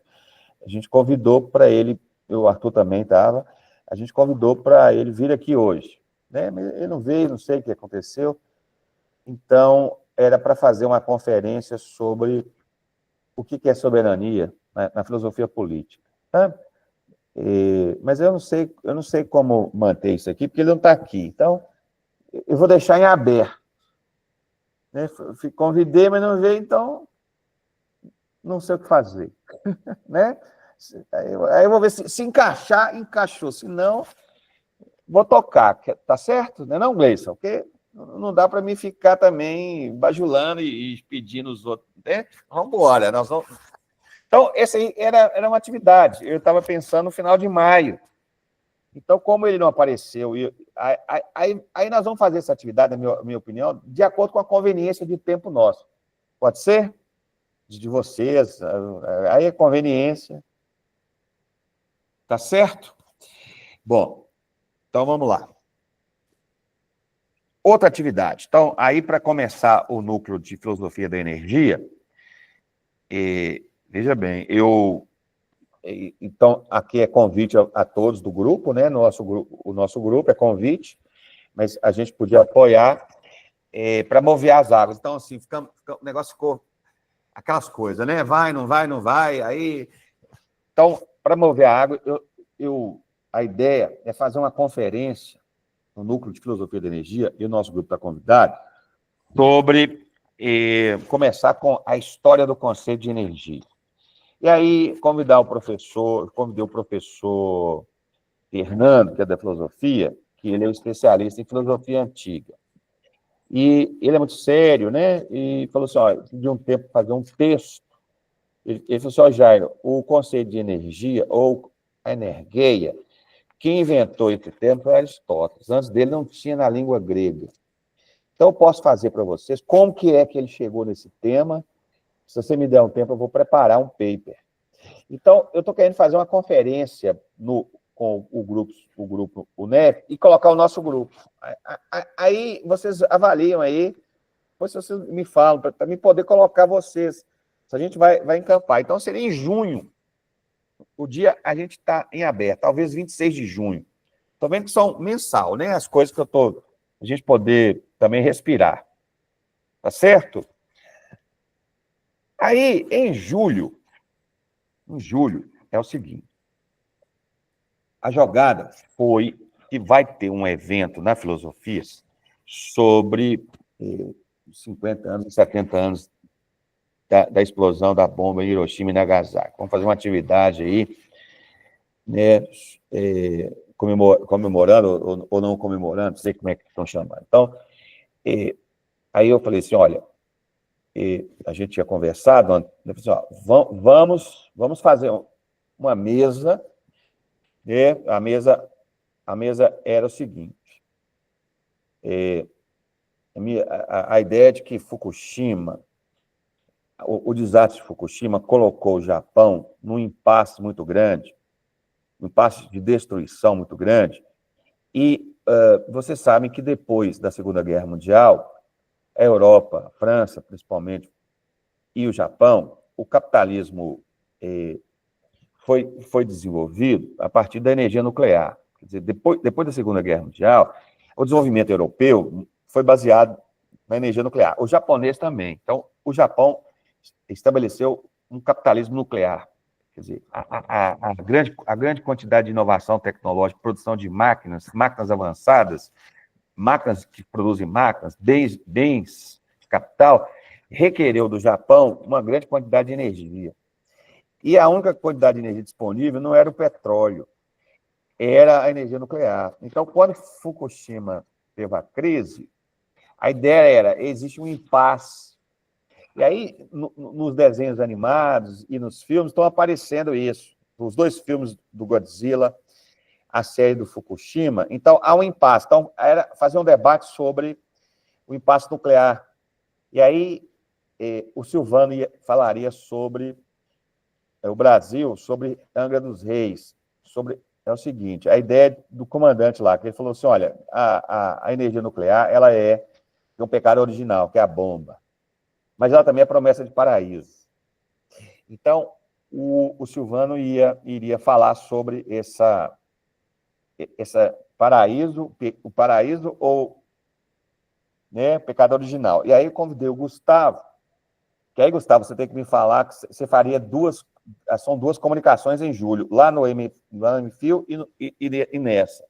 A gente convidou para ele, o Arthur também estava, a gente convidou para ele vir aqui hoje, né? Ele não veio, não sei o que aconteceu, então, era para fazer uma conferência sobre o que é soberania na filosofia política, tá? Mas eu não sei como manter isso aqui, porque ele não está aqui. Então, eu vou deixar em aberto. Né? Convidei, mas não veio, então não sei o que fazer, né? Aí eu vou ver se encaixar, encaixou, se não, vou tocar, tá certo? Não é não, Gleison? Porque não dá para mim ficar também bajulando e pedindo os outros, né? Vamos embora, nós vamos... Então, essa aí era uma atividade, eu estava pensando no final de maio. Então, como ele não apareceu, aí nós vamos fazer essa atividade, na minha opinião, de acordo com a conveniência de tempo nosso. Pode ser? De vocês, aí é conveniência. Tá certo? Bom, então vamos lá. Outra atividade. Então, aí para começar o núcleo de filosofia da energia, veja bem, então, aqui é convite a todos do grupo, né? O nosso grupo é convite, mas a gente podia apoiar para mover as águas. Então, assim, o negócio ficou aquelas coisas, né? Vai, não vai, não vai. Aí, então, para mover a água, a ideia é fazer uma conferência no Núcleo de Filosofia da Energia, e o nosso grupo está convidado, sobre começar com a história do conceito de energia. E aí, convidei o professor Fernando, que é da filosofia, que ele é um especialista em filosofia antiga. E ele é muito sério, né? E falou assim, ó, de um tempo fazer um texto. Ele falou assim, ó, Jairo, o conceito de energia, ou a energeia, quem inventou esse termo foi Aristóteles. Antes dele não tinha na língua grega. Então, eu posso fazer para vocês como que é que ele chegou nesse tema. Se você me der um tempo, eu vou preparar um paper. Então, eu estou querendo fazer uma conferência com o grupo UNEF e colocar o nosso grupo. Aí vocês avaliam aí, depois vocês me falam, para mim poder colocar vocês. Se a gente vai encampar. Então, seria em junho. O dia a gente está em aberto, talvez 26 de junho. Estou vendo que são mensal, né? As coisas que a gente poder também respirar. Tá certo? Aí, em julho, é o seguinte, a jogada foi que vai ter um evento na filosofia sobre 50 anos, 70 anos da explosão da bomba em Hiroshima e Nagasaki. Vamos fazer uma atividade aí, né, comemorando ou não comemorando, não sei como é que estão chamando. Então, aí eu falei assim, olha, a gente tinha conversado, eu falei assim, ó, vamos fazer uma mesa, né? A mesa era o seguinte, a ideia de que Fukushima, o desastre de Fukushima colocou o Japão num impasse muito grande, um impasse de destruição muito grande, e vocês sabem que depois da Segunda Guerra Mundial, a Europa, a França, principalmente, e o Japão, o capitalismo foi desenvolvido a partir da energia nuclear. Quer dizer, depois da Segunda Guerra Mundial, o desenvolvimento europeu foi baseado na energia nuclear. O japonês também. Então, o Japão estabeleceu um capitalismo nuclear. Quer dizer, a grande quantidade de inovação tecnológica, produção de máquinas avançadas, máquinas que produzem máquinas, bens de capital, requereu do Japão uma grande quantidade de energia. E a única quantidade de energia disponível não era o petróleo, era a energia nuclear. Então, quando Fukushima teve a crise, a ideia era, existe um impasse. E aí, nos desenhos animados e nos filmes, estão aparecendo isso. Os dois filmes do Godzilla, a série do Fukushima. Então, há um impasse. Então, era fazer um debate sobre o impasse nuclear. E aí, o Silvano falaria sobre o Brasil, sobre Angra dos Reis. É o seguinte, a ideia do comandante lá, que ele falou assim, olha, a energia nuclear, ela é um pecado original, que é a bomba. Mas ela também é promessa de paraíso. Então, o Silvano iria falar sobre essa paraíso, o paraíso ou, né, pecado original. E aí eu convidei o Gustavo, que aí, Gustavo, você tem que me falar que você faria são duas comunicações em julho, lá no MFIL e nessa,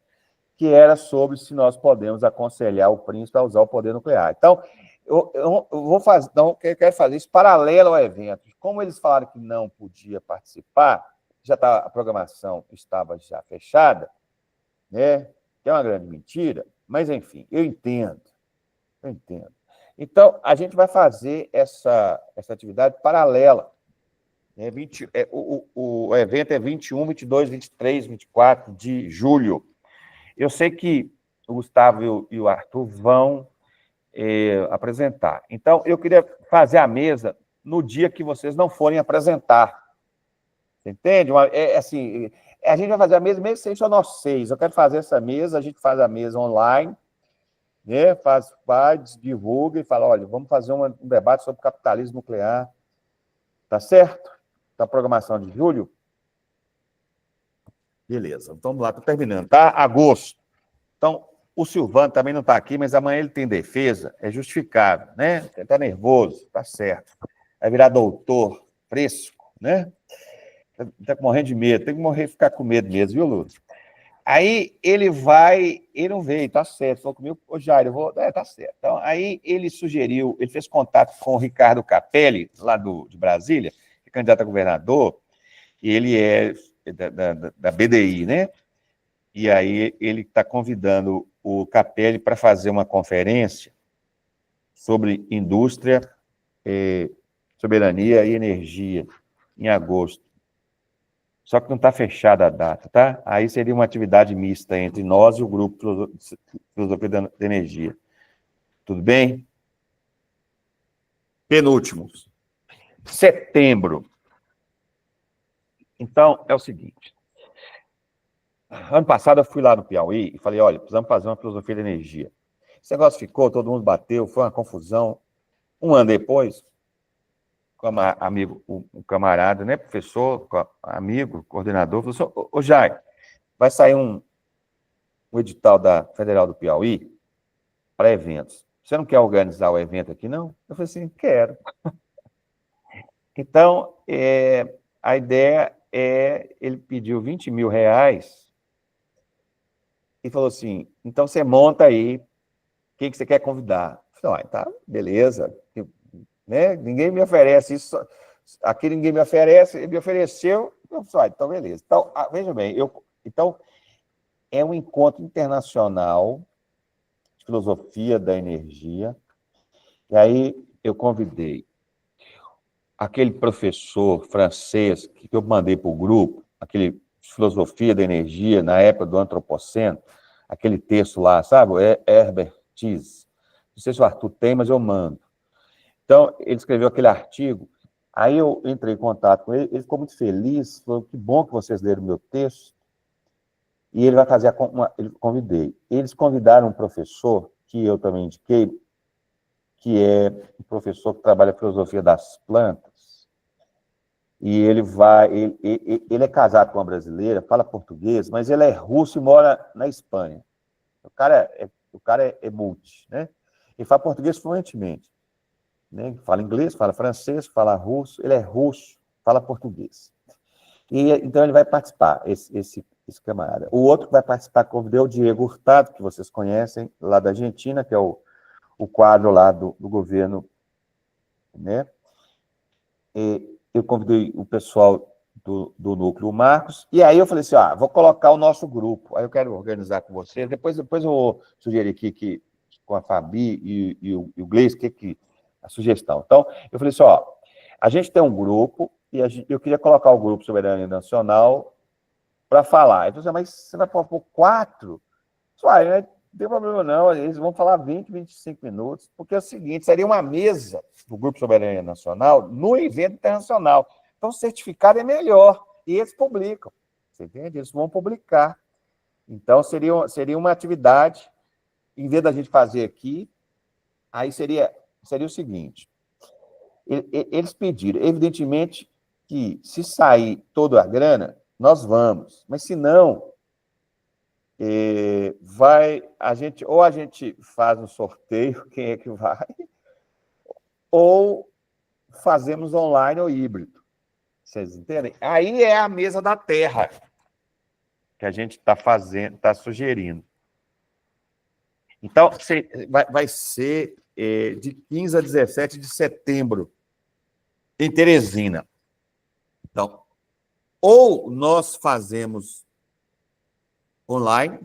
que era sobre se nós podemos aconselhar o príncipe a usar o poder nuclear. Então, eu vou fazer, não, eu quero fazer isso paralelo ao evento. Como eles falaram que não podia participar, a programação estava já fechada, né? Que é uma grande mentira, mas, enfim, eu entendo. Então, a gente vai fazer essa atividade paralela. Né? O evento é 21, 22, 23, 24 de julho. Eu sei que o Gustavo e o Arthur vão apresentar. Então, eu queria fazer a mesa no dia que vocês não forem apresentar. Você entende? Assim, a gente vai fazer a mesa mesmo sem só nós 6. Eu quero fazer essa mesa, a gente faz a mesa online, né? Faz, divulga e fala, olha, vamos fazer um debate sobre capitalismo nuclear. Tá certo? Da programação de julho? Beleza, então vamos lá, estou terminando, tá? Agosto. Então, o Silvano também não está aqui, mas amanhã ele tem defesa, é justificável, né? Ele está nervoso, tá certo. Vai virar doutor, fresco, né? Está morrendo de medo, tem que ficar com medo mesmo, viu, Lúcio? Aí ele não veio, tá certo, falou comigo, ô Jair, eu vou. Tá certo. Então, aí ele sugeriu, ele fez contato com o Ricardo Capelli, lá de Brasília, que é candidato a governador, e ele é da BDI, né? E aí ele está convidando o Capelli para fazer uma conferência sobre indústria, soberania e energia, em agosto. Só que não está fechada a data, tá? Aí seria uma atividade mista entre nós e o grupo Filosofia da Energia. Tudo bem? Penúltimos. Setembro. Então, é o seguinte. Ano passado eu fui lá no Piauí e falei, olha, precisamos fazer uma filosofia da energia. Esse negócio ficou, todo mundo bateu, foi uma confusão. Um ano depois, como amigo, um camarada, né, professor, amigo, coordenador, falou assim, ô Jair, vai sair um edital da Federal do Piauí para eventos. Você não quer organizar o evento aqui, não? Eu falei assim, quero. Então, a ideia ele pediu R$20 mil e falou assim, então você monta aí quem que você quer convidar. Eu falei, tá, beleza. Né? Ninguém me oferece isso, aqui ninguém me oferece, ele me ofereceu, eu falei, então beleza. Então, veja bem, então é um encontro internacional de filosofia da energia, e aí eu convidei aquele professor francês que eu mandei para o grupo, aquele filosofia da energia, na época do antropoceno, aquele texto lá, sabe? Herbert Diess. Não sei se o Arthur tem, mas eu mando. Então, ele escreveu aquele artigo, aí eu entrei em contato com ele, ele ficou muito feliz, falou, que bom que vocês leram o meu texto, e ele vai fazer convidei. Eles convidaram um professor, que eu também indiquei, que é um professor que trabalha filosofia das plantas, e ele é casado com uma brasileira, fala português, mas ele é russo e mora na Espanha. O cara é multi, né? Ele fala português fluentemente. Né? Fala inglês, fala francês, fala russo, ele é russo, fala português. E então ele vai participar, esse camarada. O outro que vai participar, convidei o Diego Hurtado, que vocês conhecem, lá da Argentina, que é o quadro lá do governo, né? E eu convidei o pessoal do Núcleo Marcos, e aí eu falei assim, vou colocar o nosso grupo, aí eu quero organizar com vocês, depois eu vou sugerir aqui que com a Fabi e o Gleice, a sugestão. Então, eu falei assim, a gente tem um grupo, e eu queria colocar o grupo Soberania Nacional para falar. Ele falou assim, mas você vai pôr 4? Não tem problema não, eles vão falar 20, 25 minutos, porque é o seguinte, seria uma mesa do Grupo Soberania Nacional no evento internacional. Então, o certificado é melhor, e eles publicam, você entende? Eles vão publicar. Então, seria uma atividade, em vez da gente fazer aqui, aí seria o seguinte, eles pediram, evidentemente, que se sair toda a grana, nós vamos, mas se não, a gente faz um sorteio, quem é que vai, ou fazemos online ou híbrido, vocês entendem? Aí é a mesa da terra que a gente está sugerindo. Então, vai ser de 15 a 17 de setembro, em Teresina. Então, ou nós fazemos online,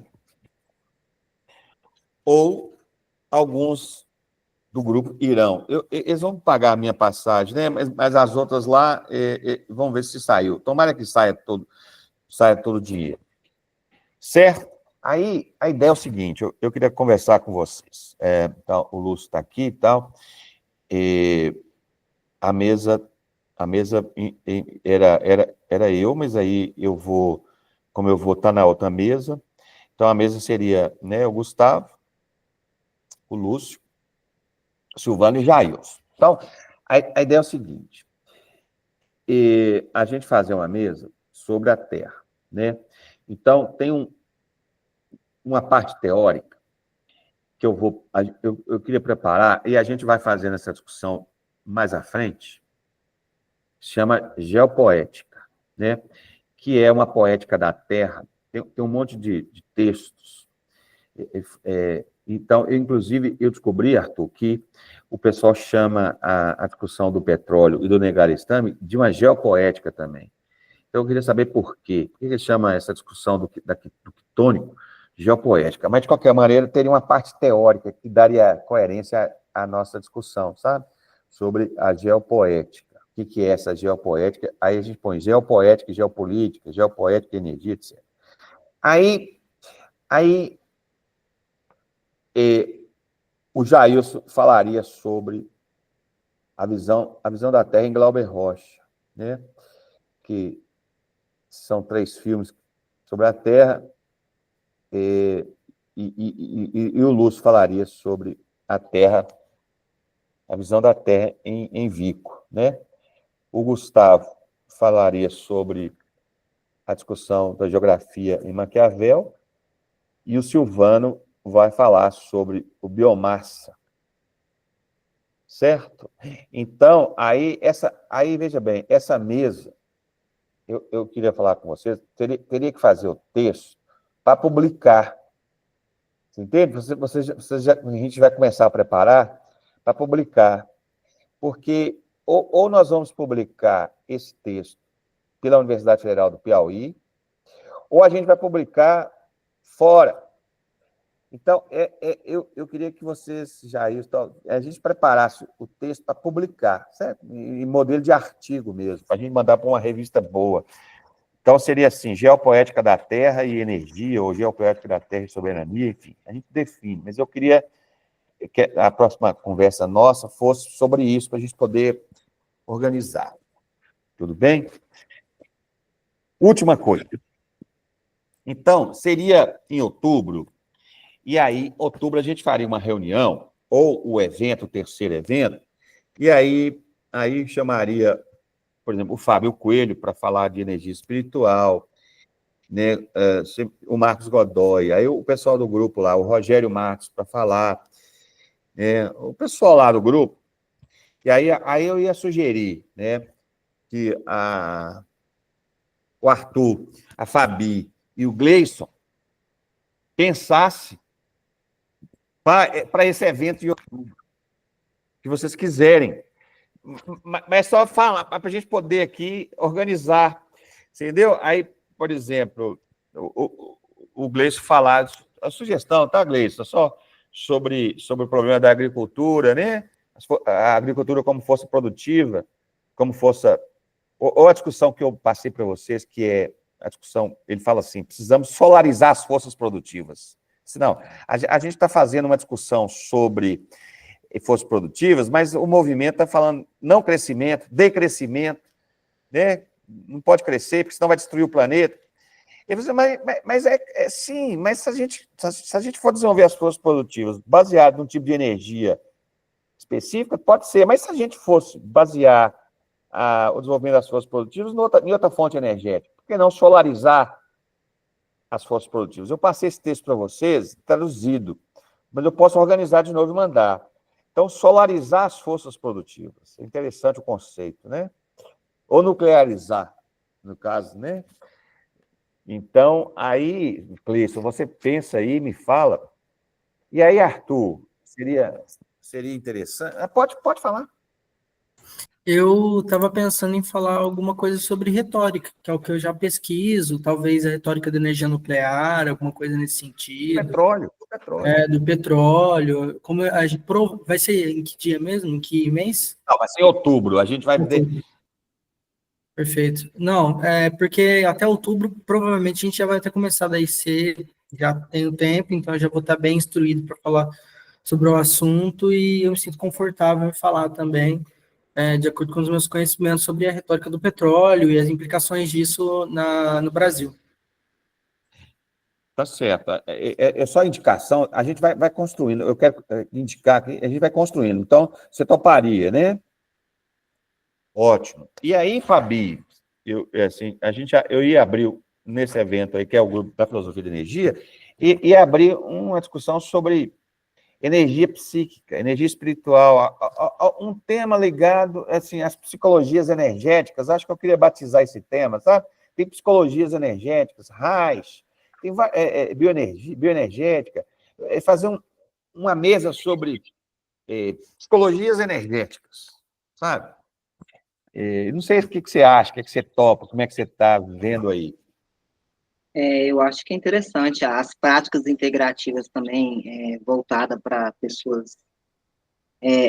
ou alguns do grupo irão. Eles vão pagar a minha passagem, né? Mas as outras lá vão ver se saiu. Tomara que saia todo o dinheiro. Certo? Aí a ideia é o seguinte: eu queria conversar com vocês. Então, o Lúcio está aqui e tal. A mesa era eu, mas aí como eu vou estar na outra mesa, então a mesa seria, né, o Gustavo, o Lúcio, Silvano e Jailson. Então, a ideia é o seguinte: a gente fazer uma mesa sobre a Terra, né? Então, tem uma parte teórica que eu queria preparar, e a gente vai fazendo essa discussão mais à frente, chama geopoética, né? Que é uma poética da Terra. Tem um monte de textos. Então, inclusive, eu descobri, Arthur, que o pessoal chama a discussão do petróleo e do negarestame de uma geopoética também. Então, eu queria saber por quê. Por que ele chama essa discussão do quitônico geopoética? Mas, de qualquer maneira, teria uma parte teórica que daria coerência à nossa discussão, sabe? Sobre a geopoética. O que é essa geopoética? Aí a gente põe geopoética e geopolítica, geopoética e energia, etc. Aí o Jailson falaria sobre a visão da Terra em Glauber Rocha, né? Que são 3 filmes sobre a Terra, e o Lúcio falaria sobre a Terra, a visão da Terra em Vico, né? O Gustavo falaria sobre a discussão da geografia em Maquiavel, e o Silvano vai falar sobre o biomassa. Certo? Então, aí veja bem, essa mesa, eu queria falar com vocês, teria que fazer o texto para publicar. Você entende? A gente vai começar a preparar para publicar. Porque ou nós vamos publicar esse texto pela Universidade Federal do Piauí, ou a gente vai publicar fora. Então, eu queria que vocês, Jair, a gente preparasse o texto para publicar, certo? Em modelo de artigo mesmo, para a gente mandar para uma revista boa. Então, seria assim: geopoética da Terra e energia, ou geopoética da Terra e soberania, enfim, a gente define. Mas eu queria que a próxima conversa nossa fosse sobre isso, para a gente poder organizar. Tudo bem? Última coisa. Então, seria em outubro. E aí, outubro, a gente faria uma reunião, ou o evento, o terceiro evento, e aí chamaria, por exemplo, o Fábio Coelho para falar de energia espiritual, né? O Marcos Godoy, aí o pessoal do grupo lá, o Rogério Marcos para falar, né? O pessoal lá do grupo. E aí eu ia sugerir, né, que o Arthur, a Fabi e o Gleison pensassem para esse evento de outubro, que vocês quiserem. Mas é só falar, para a gente poder aqui organizar, entendeu? Aí, por exemplo, o Gleison falar, a sugestão, tá, Gleison? Só sobre o problema da agricultura, né? A agricultura como força produtiva, como força... Ou a discussão que eu passei para vocês, que é a discussão, ele fala assim: precisamos solarizar as forças produtivas. Não, a gente está fazendo uma discussão sobre forças produtivas, mas o movimento está falando não crescimento, decrescimento, né? Não pode crescer, porque senão vai destruir o planeta. Ele diz, mas sim, mas se a gente for desenvolver as forças produtivas baseado num tipo de energia específica, pode ser, mas se a gente fosse basear o desenvolvimento das forças produtivas em outra fonte energética, por que não solarizar as forças produtivas? Eu passei esse texto para vocês, traduzido, mas eu posso organizar de novo e mandar. Então, solarizar as forças produtivas. É interessante o conceito, né? Ou nuclearizar, no caso, né? Então, aí, Cleison, você pensa aí, me fala. E aí, Arthur, seria interessante. Pode falar. Eu estava pensando em falar alguma coisa sobre retórica, que é o que eu já pesquiso, talvez a retórica da energia nuclear, alguma coisa nesse sentido. Petróleo. Do petróleo. Como a gente, vai ser em que dia mesmo? Em que mês? Não, vai ser em outubro. A gente vai ver. Perfeito. Não, porque até outubro, provavelmente, a gente já vai ter começado a IC, já tem o tempo, então eu já vou estar bem instruído para falar sobre o assunto e eu me sinto confortável em falar também, de acordo com os meus conhecimentos sobre a retórica do petróleo e as implicações disso no Brasil. Tá certo. É só indicação, a gente vai construindo. Eu quero indicar que a gente vai construindo. Então, você toparia, né? Ótimo. E aí, Fabi, eu ia abrir nesse evento aí, que é o grupo da Filosofia da Energia, e abrir uma discussão sobre energia psíquica, energia espiritual, um tema ligado assim, às psicologias energéticas. Acho que eu queria batizar esse tema, sabe? Tem psicologias energéticas, raios, tem bioenergética, fazer uma mesa sobre psicologias energéticas, sabe? Não sei o que você acha, o que você topa, como é que você está vendo aí. Eu acho que é interessante as práticas integrativas também, voltada para pessoas,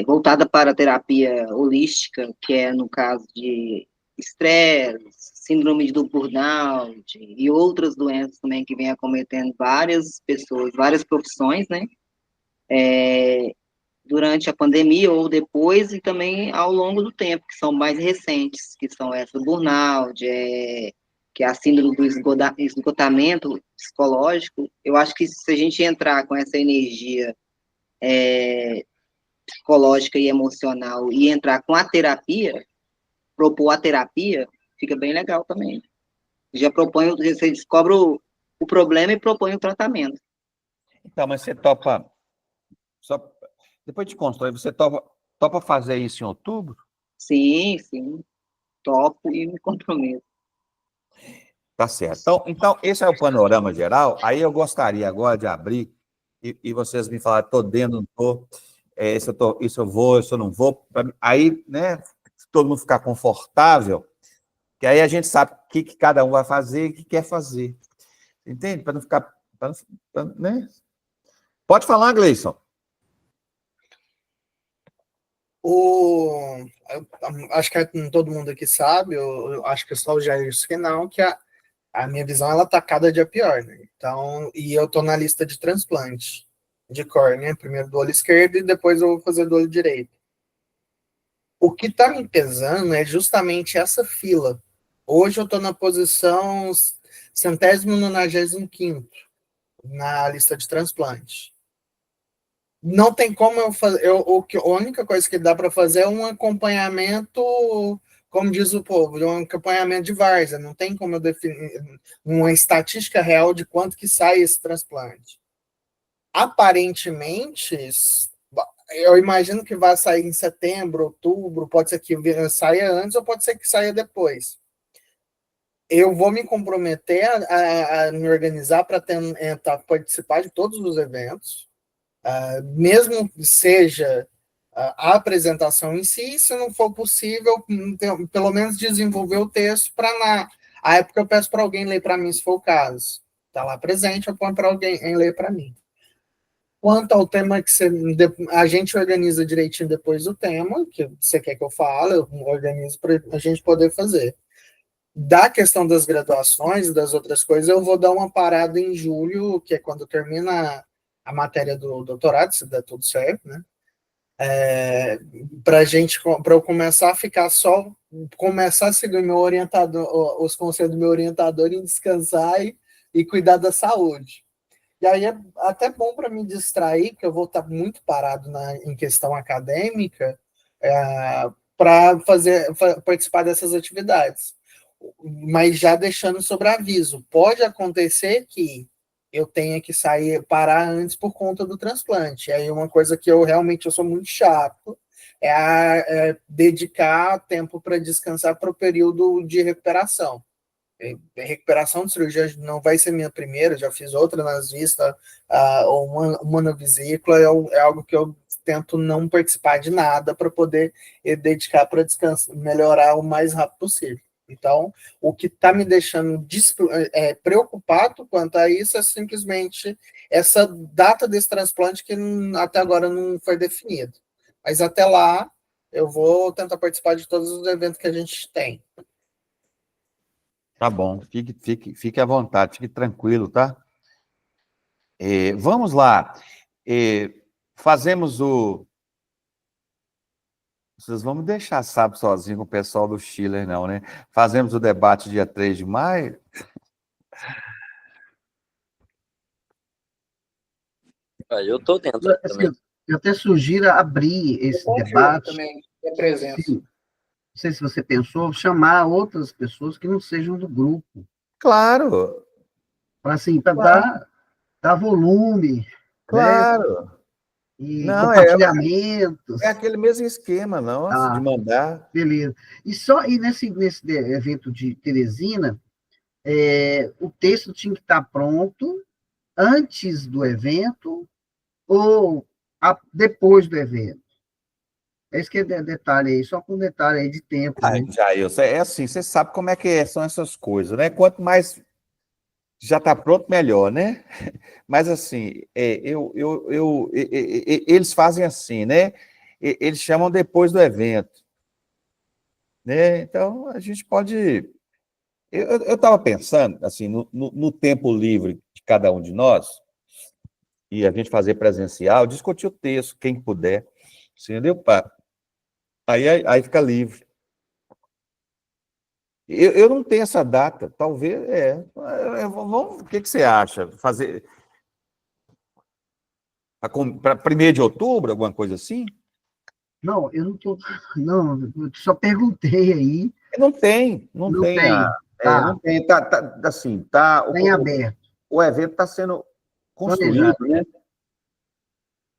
voltada para a terapia holística, que é no caso de estresse, síndrome do burnout e outras doenças também que vem acometendo várias pessoas, várias profissões, né? Durante a pandemia ou depois e também ao longo do tempo, que são mais recentes, que são essa do burnout, que é a síndrome do esgotamento psicológico. Eu acho que se a gente entrar com essa energia psicológica e emocional e entrar com a terapia, propor a terapia, fica bem legal também. Já propõe, você descobre o problema e propõe o tratamento. Então, mas você topa, depois de constrói, você topa fazer isso em outubro? Sim, topo e me comprometo. Tá certo. Então, esse é o panorama geral. Aí eu gostaria agora de abrir e vocês me falarem, estou dentro, não estou, isso eu vou, isso eu não vou. Aí, né, se todo mundo ficar confortável, que aí a gente sabe o que cada um vai fazer e o que quer fazer. Entende? Para não ficar... né? Pode falar, Gleison. Acho que todo mundo aqui sabe, eu acho que só o Jair que não, que a minha visão ela tá cada dia pior, né? Então, e eu tô na lista de transplante de córnea, primeiro do olho esquerdo e depois eu vou fazer do olho direito. O que tá me pesando é justamente essa fila. Hoje eu tô na posição 195º na lista de transplante. Não tem como eu fazer. A única coisa que dá para fazer é um acompanhamento, como diz o povo, um acompanhamento de várzea. Não tem como eu definir uma estatística real de quanto que sai esse transplante. Aparentemente, eu imagino que vai sair em setembro, outubro, pode ser que saia antes ou pode ser que saia depois. Eu vou me comprometer a me organizar para participar de todos os eventos. Mesmo que seja a apresentação em si, se não for possível, pelo menos desenvolver o texto para na época eu peço para alguém ler para mim, se for o caso. Está lá presente, eu ponho para alguém ler para mim. Quanto ao tema que a gente organiza direitinho depois do tema, que você quer que eu fale, eu organizo para a gente poder fazer. Da questão das graduações e das outras coisas, eu vou dar uma parada em julho, que é quando termina a matéria do doutorado, se der tudo certo, né? Para eu começar a começar a seguir meu orientador, os conselhos do meu orientador em descansar e cuidar da saúde. E aí é até bom para me distrair, porque eu vou estar muito parado em questão acadêmica, para participar dessas atividades. Mas já deixando sobre aviso, pode acontecer que eu tenha que parar antes por conta do transplante. Aí uma coisa que eu sou muito chato é dedicar tempo para descansar para o período de recuperação. recuperação de cirurgia não vai ser minha primeira, já fiz outra nas vistas, uma na vesícula, é algo que eu tento não participar de nada para poder dedicar para descansar, melhorar o mais rápido possível. Então, o que está me deixando preocupado quanto a isso é simplesmente essa data desse transplante que até agora não foi definida. Mas até lá, eu vou tentar participar de todos os eventos que a gente tem. Tá bom, fique à vontade, fique tranquilo, tá? Vamos lá. Fazemos o... Vocês vão me deixar, sabe, sozinho com o pessoal do Schiller, não, né? Fazemos o debate dia 3 de maio. Eu tô dentro Assim, também. eu até sugiro abrir esse debate, também a presença. sim, não sei se você pensou, chamar outras pessoas que não sejam do grupo, Claro, para assim, para claro, dar volume, né? claro. E Não, compartilhamentos. é aquele mesmo esquema, nossa, de Ah, mandar. beleza. E nesse evento de Teresina, o texto tinha que estar pronto antes do evento ou depois do evento. Esse que é detalhe aí, só com detalhe aí de tempo, né? Jair, é assim, você sabe como é que são essas coisas, né? Quanto mais já está pronto, melhor, né? Mas assim, eles fazem assim, né? Eles chamam depois do evento, né? Então, a gente pode... Eu estava pensando, assim, no tempo livre de cada um de nós, e a gente fazer presencial, discutir o texto, quem puder, entendeu? Aí fica livre. Eu não tenho essa data, talvez, vamos, o que você acha? Fazer para 1º de outubro, alguma coisa assim? Não, eu não tô. Não, eu só perguntei aí. Não tem, não Não tem, tem. Tá, não tem, assim, tem aberto, o evento está sendo construído, planejado. né?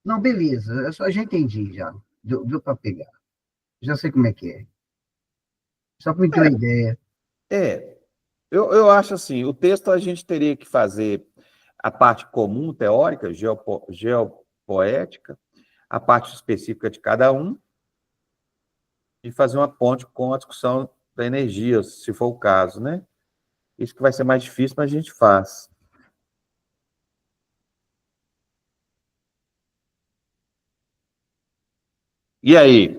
Não, beleza, a já entendi já. Deu para pegar. Já sei como é que é. Só para me ter uma ideia. É, eu acho assim, o texto a gente teria que fazer a parte comum, teórica, geopoética, a parte específica de cada um, e fazer uma ponte com a discussão da energia, se for o caso, né? Isso que vai ser mais difícil, mas a gente faz. E aí?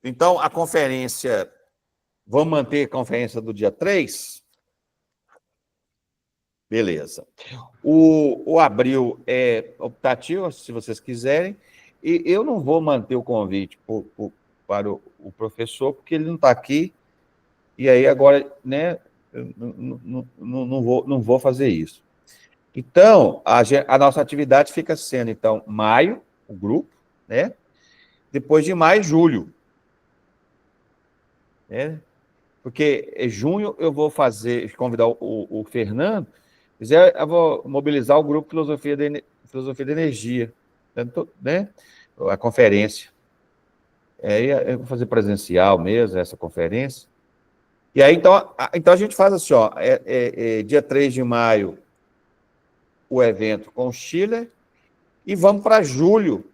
Então, a conferência, vamos manter a conferência do dia 3? Beleza. O abril é optativo, se vocês quiserem, e eu não vou manter o convite para o professor, porque ele não está aqui, e aí agora, né, eu não vou fazer isso. Então, a nossa atividade fica sendo, então, maio, o grupo, né? Depois de maio, julho, né? Porque em junho eu vou convidar o Fernando, eu vou mobilizar o grupo Filosofia da Energia, né? A conferência. Aí eu vou fazer presencial mesmo, essa conferência. E aí, então a gente faz assim, ó, dia 3 de maio, o evento com o Schiller, e vamos para julho,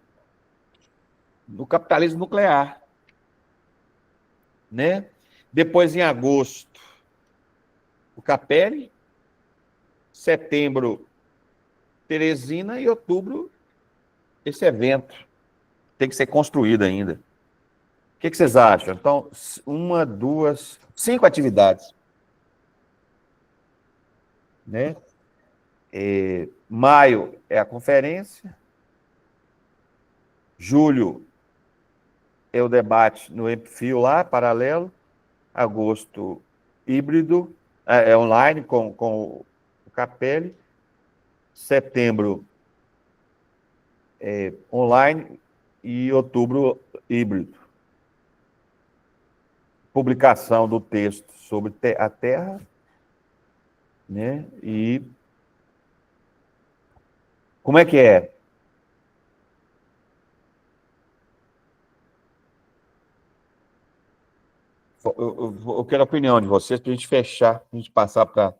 no capitalismo nuclear, né? Depois, em agosto, o Capelli, setembro, Teresina, e outubro, esse evento. Tem que ser construído ainda. O que vocês acham? Então, 1, 2, 5 atividades. Né? Maio é a conferência. Julho é o debate no Empfio lá, paralelo. Agosto, híbrido, online com o Capelli. Setembro, online. E outubro, híbrido. Publicação do texto sobre a Terra, né? E como é que é? eu quero a opinião de vocês para a gente fechar, para a gente passar para a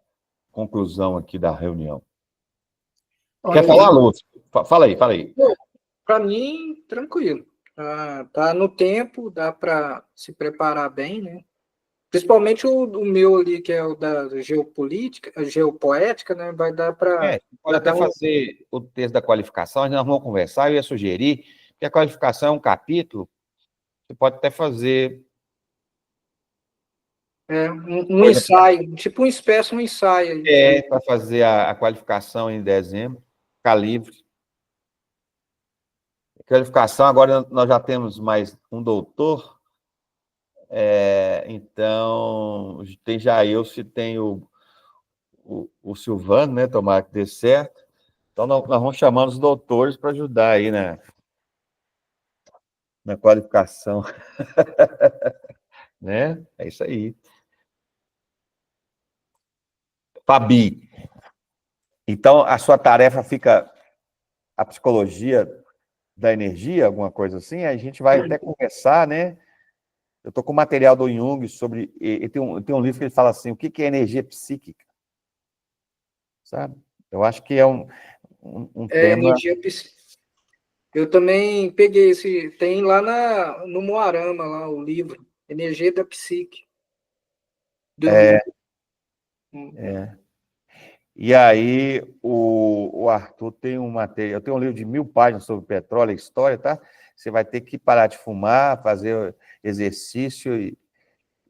conclusão aqui da reunião. Olha, Quer falar, Lúcio? Fala aí, fala aí. Para mim, tranquilo. Tá no tempo, dá para se preparar bem, né? Principalmente o meu ali, que é o da geopolítica, a geopoética, né? Vai dar para. Pode até fazer o texto da qualificação, nós vamos conversar, eu ia sugerir que a qualificação é um capítulo, você pode até fazer... Um ensaio, tipo uma espécie, um ensaio. Para fazer a qualificação em dezembro, ficar livre. Qualificação, agora nós já temos mais um doutor, então tem Jailson, tem o Silvano, né? Tomara que dê certo. Então nós vamos chamando os doutores para ajudar aí na qualificação. Né? É isso aí. Fabi, então a sua tarefa fica a psicologia da energia, alguma coisa assim, a gente vai até conversar, né? Eu estou com o material do Jung sobre... Tem um livro que ele fala assim, o que é energia psíquica? Sabe? Eu acho que é um tema... Energia psíquica. Eu também peguei esse... Tem lá no Moarama, lá, o livro, Energia da Psique. E aí, o Arthur tem um material... Eu tenho um livro de 1000 páginas sobre petróleo e história, tá? Você vai ter que parar de fumar, fazer exercício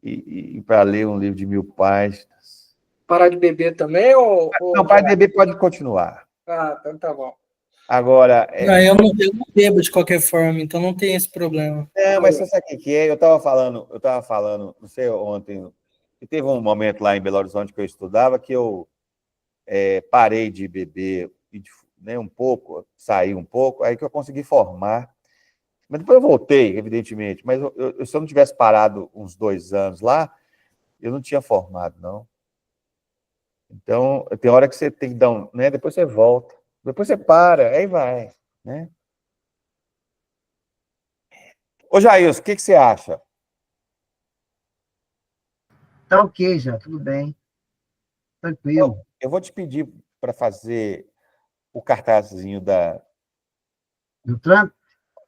e para ler um livro de 1000 páginas. Parar de beber também? Não, parar de beber pode continuar. Então tá bom. Agora... eu não bebo de qualquer forma, então não tem esse problema. Mas você sabe o que é? Eu estava falando, não sei, ontem, que teve um momento lá em Belo Horizonte que eu estudava que eu parei de beber né, um pouco, saí um pouco, aí que eu consegui formar. Mas depois eu voltei, evidentemente, mas se eu não tivesse parado uns 2 anos lá, eu não tinha formado, não. Então, tem hora que você tem que dar né, depois você volta, depois você para, aí vai, né? Ô, Jailson, o que você acha? Tá ok, já, tudo bem. Tranquilo. Eu vou te pedir para fazer o cartazinho Do Trump?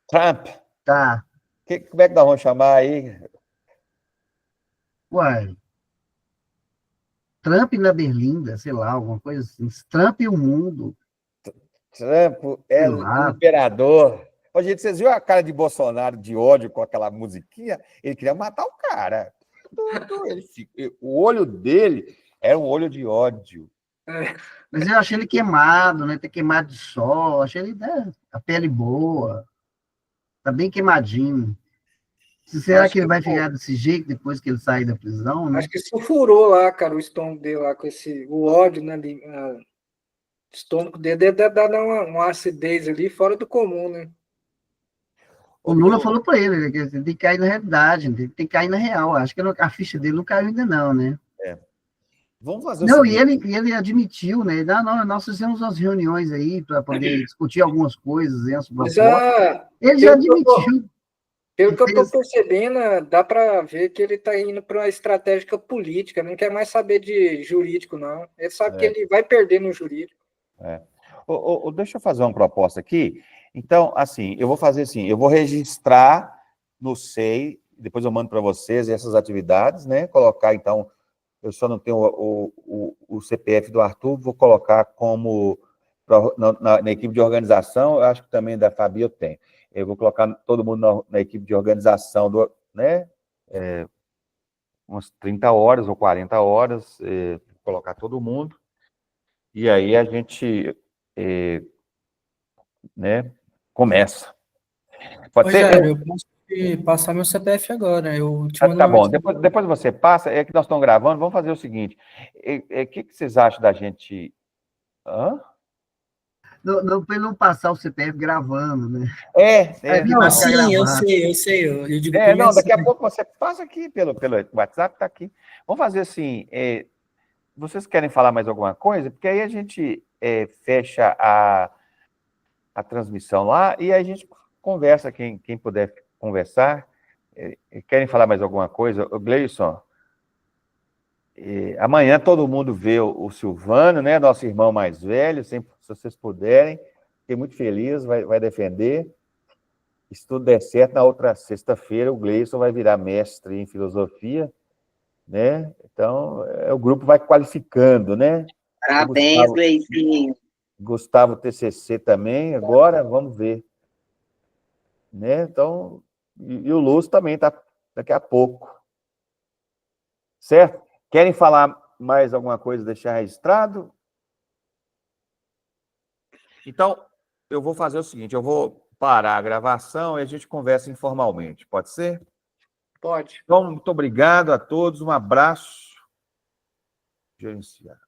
Trump. Tá. Como é que nós vamos chamar aí? Uai. Trump na Berlinda, sei lá, alguma coisa assim. Trump e o mundo. Trump é o imperador. Ô, gente, vocês viram a cara de Bolsonaro de ódio com aquela musiquinha? Ele queria matar o cara. O olho dele era um olho de ódio. Mas eu achei ele queimado, né? Ter queimado de sol. Achei ele, né? A pele boa. Tá bem queimadinho. Será que ele vai ficar desse jeito depois que ele sair da prisão, né? Acho que sulfurou lá, cara, o estômago dele lá, com o ódio, né? O estômago dele deve dar uma acidez ali fora do comum, né? O Lula falou para ele, né, que ele tem que cair na realidade, tem que cair na real. Acho que a ficha dele não caiu ainda não, né? Vamos fazer não, e ele admitiu, né? Nós fizemos umas reuniões aí para poder discutir algumas coisas, ele já admitiu. Pelo que eu estou percebendo, dá para ver que ele está indo para uma estratégia política, não quer mais saber de jurídico, não. Ele sabe que ele vai perder no jurídico. Deixa eu fazer uma proposta aqui. Então, assim, eu vou fazer assim, eu vou registrar no SEI, depois eu mando para vocês essas atividades, né? Colocar, então, eu só não tenho o CPF do Arthur, vou colocar como na equipe de organização, eu acho que também da Fabi eu tenho. Eu vou colocar todo mundo na equipe de organização, né? Umas 30 horas ou 40 horas, colocar todo mundo, e aí a gente né, começa. Pode ser? Jair, eu posso passar meu CPF agora. Eu te mando Tá bom, depois você passa, é que nós estamos gravando, vamos fazer o seguinte, o que vocês acham da gente... Hã? Não, para ele não passar o CPF gravando, né? Não, sim, eu sei. Eu digo não, daqui a pouco você passa aqui pelo WhatsApp, tá aqui. Vamos fazer assim, vocês querem falar mais alguma coisa? Porque aí a gente fecha a transmissão lá e a gente conversa, quem puder conversar, querem falar mais alguma coisa? O Gleison, amanhã todo mundo vê o Silvano, né? Nosso irmão mais velho, sempre, se vocês puderem. Fiquei muito feliz, vai defender. Se tudo der certo, na outra sexta-feira o Gleison vai virar mestre em filosofia, né? Então, o grupo vai qualificando, né? Parabéns, Gleicinho. Gustavo TCC também, agora, vamos ver. Né? Então, e o Lúcio também está daqui a pouco. Certo? Querem falar mais alguma coisa, deixar registrado? Então, eu vou fazer o seguinte, eu vou parar a gravação e a gente conversa informalmente, pode ser? Pode. Então, muito obrigado a todos, um abraço. Gerenciar.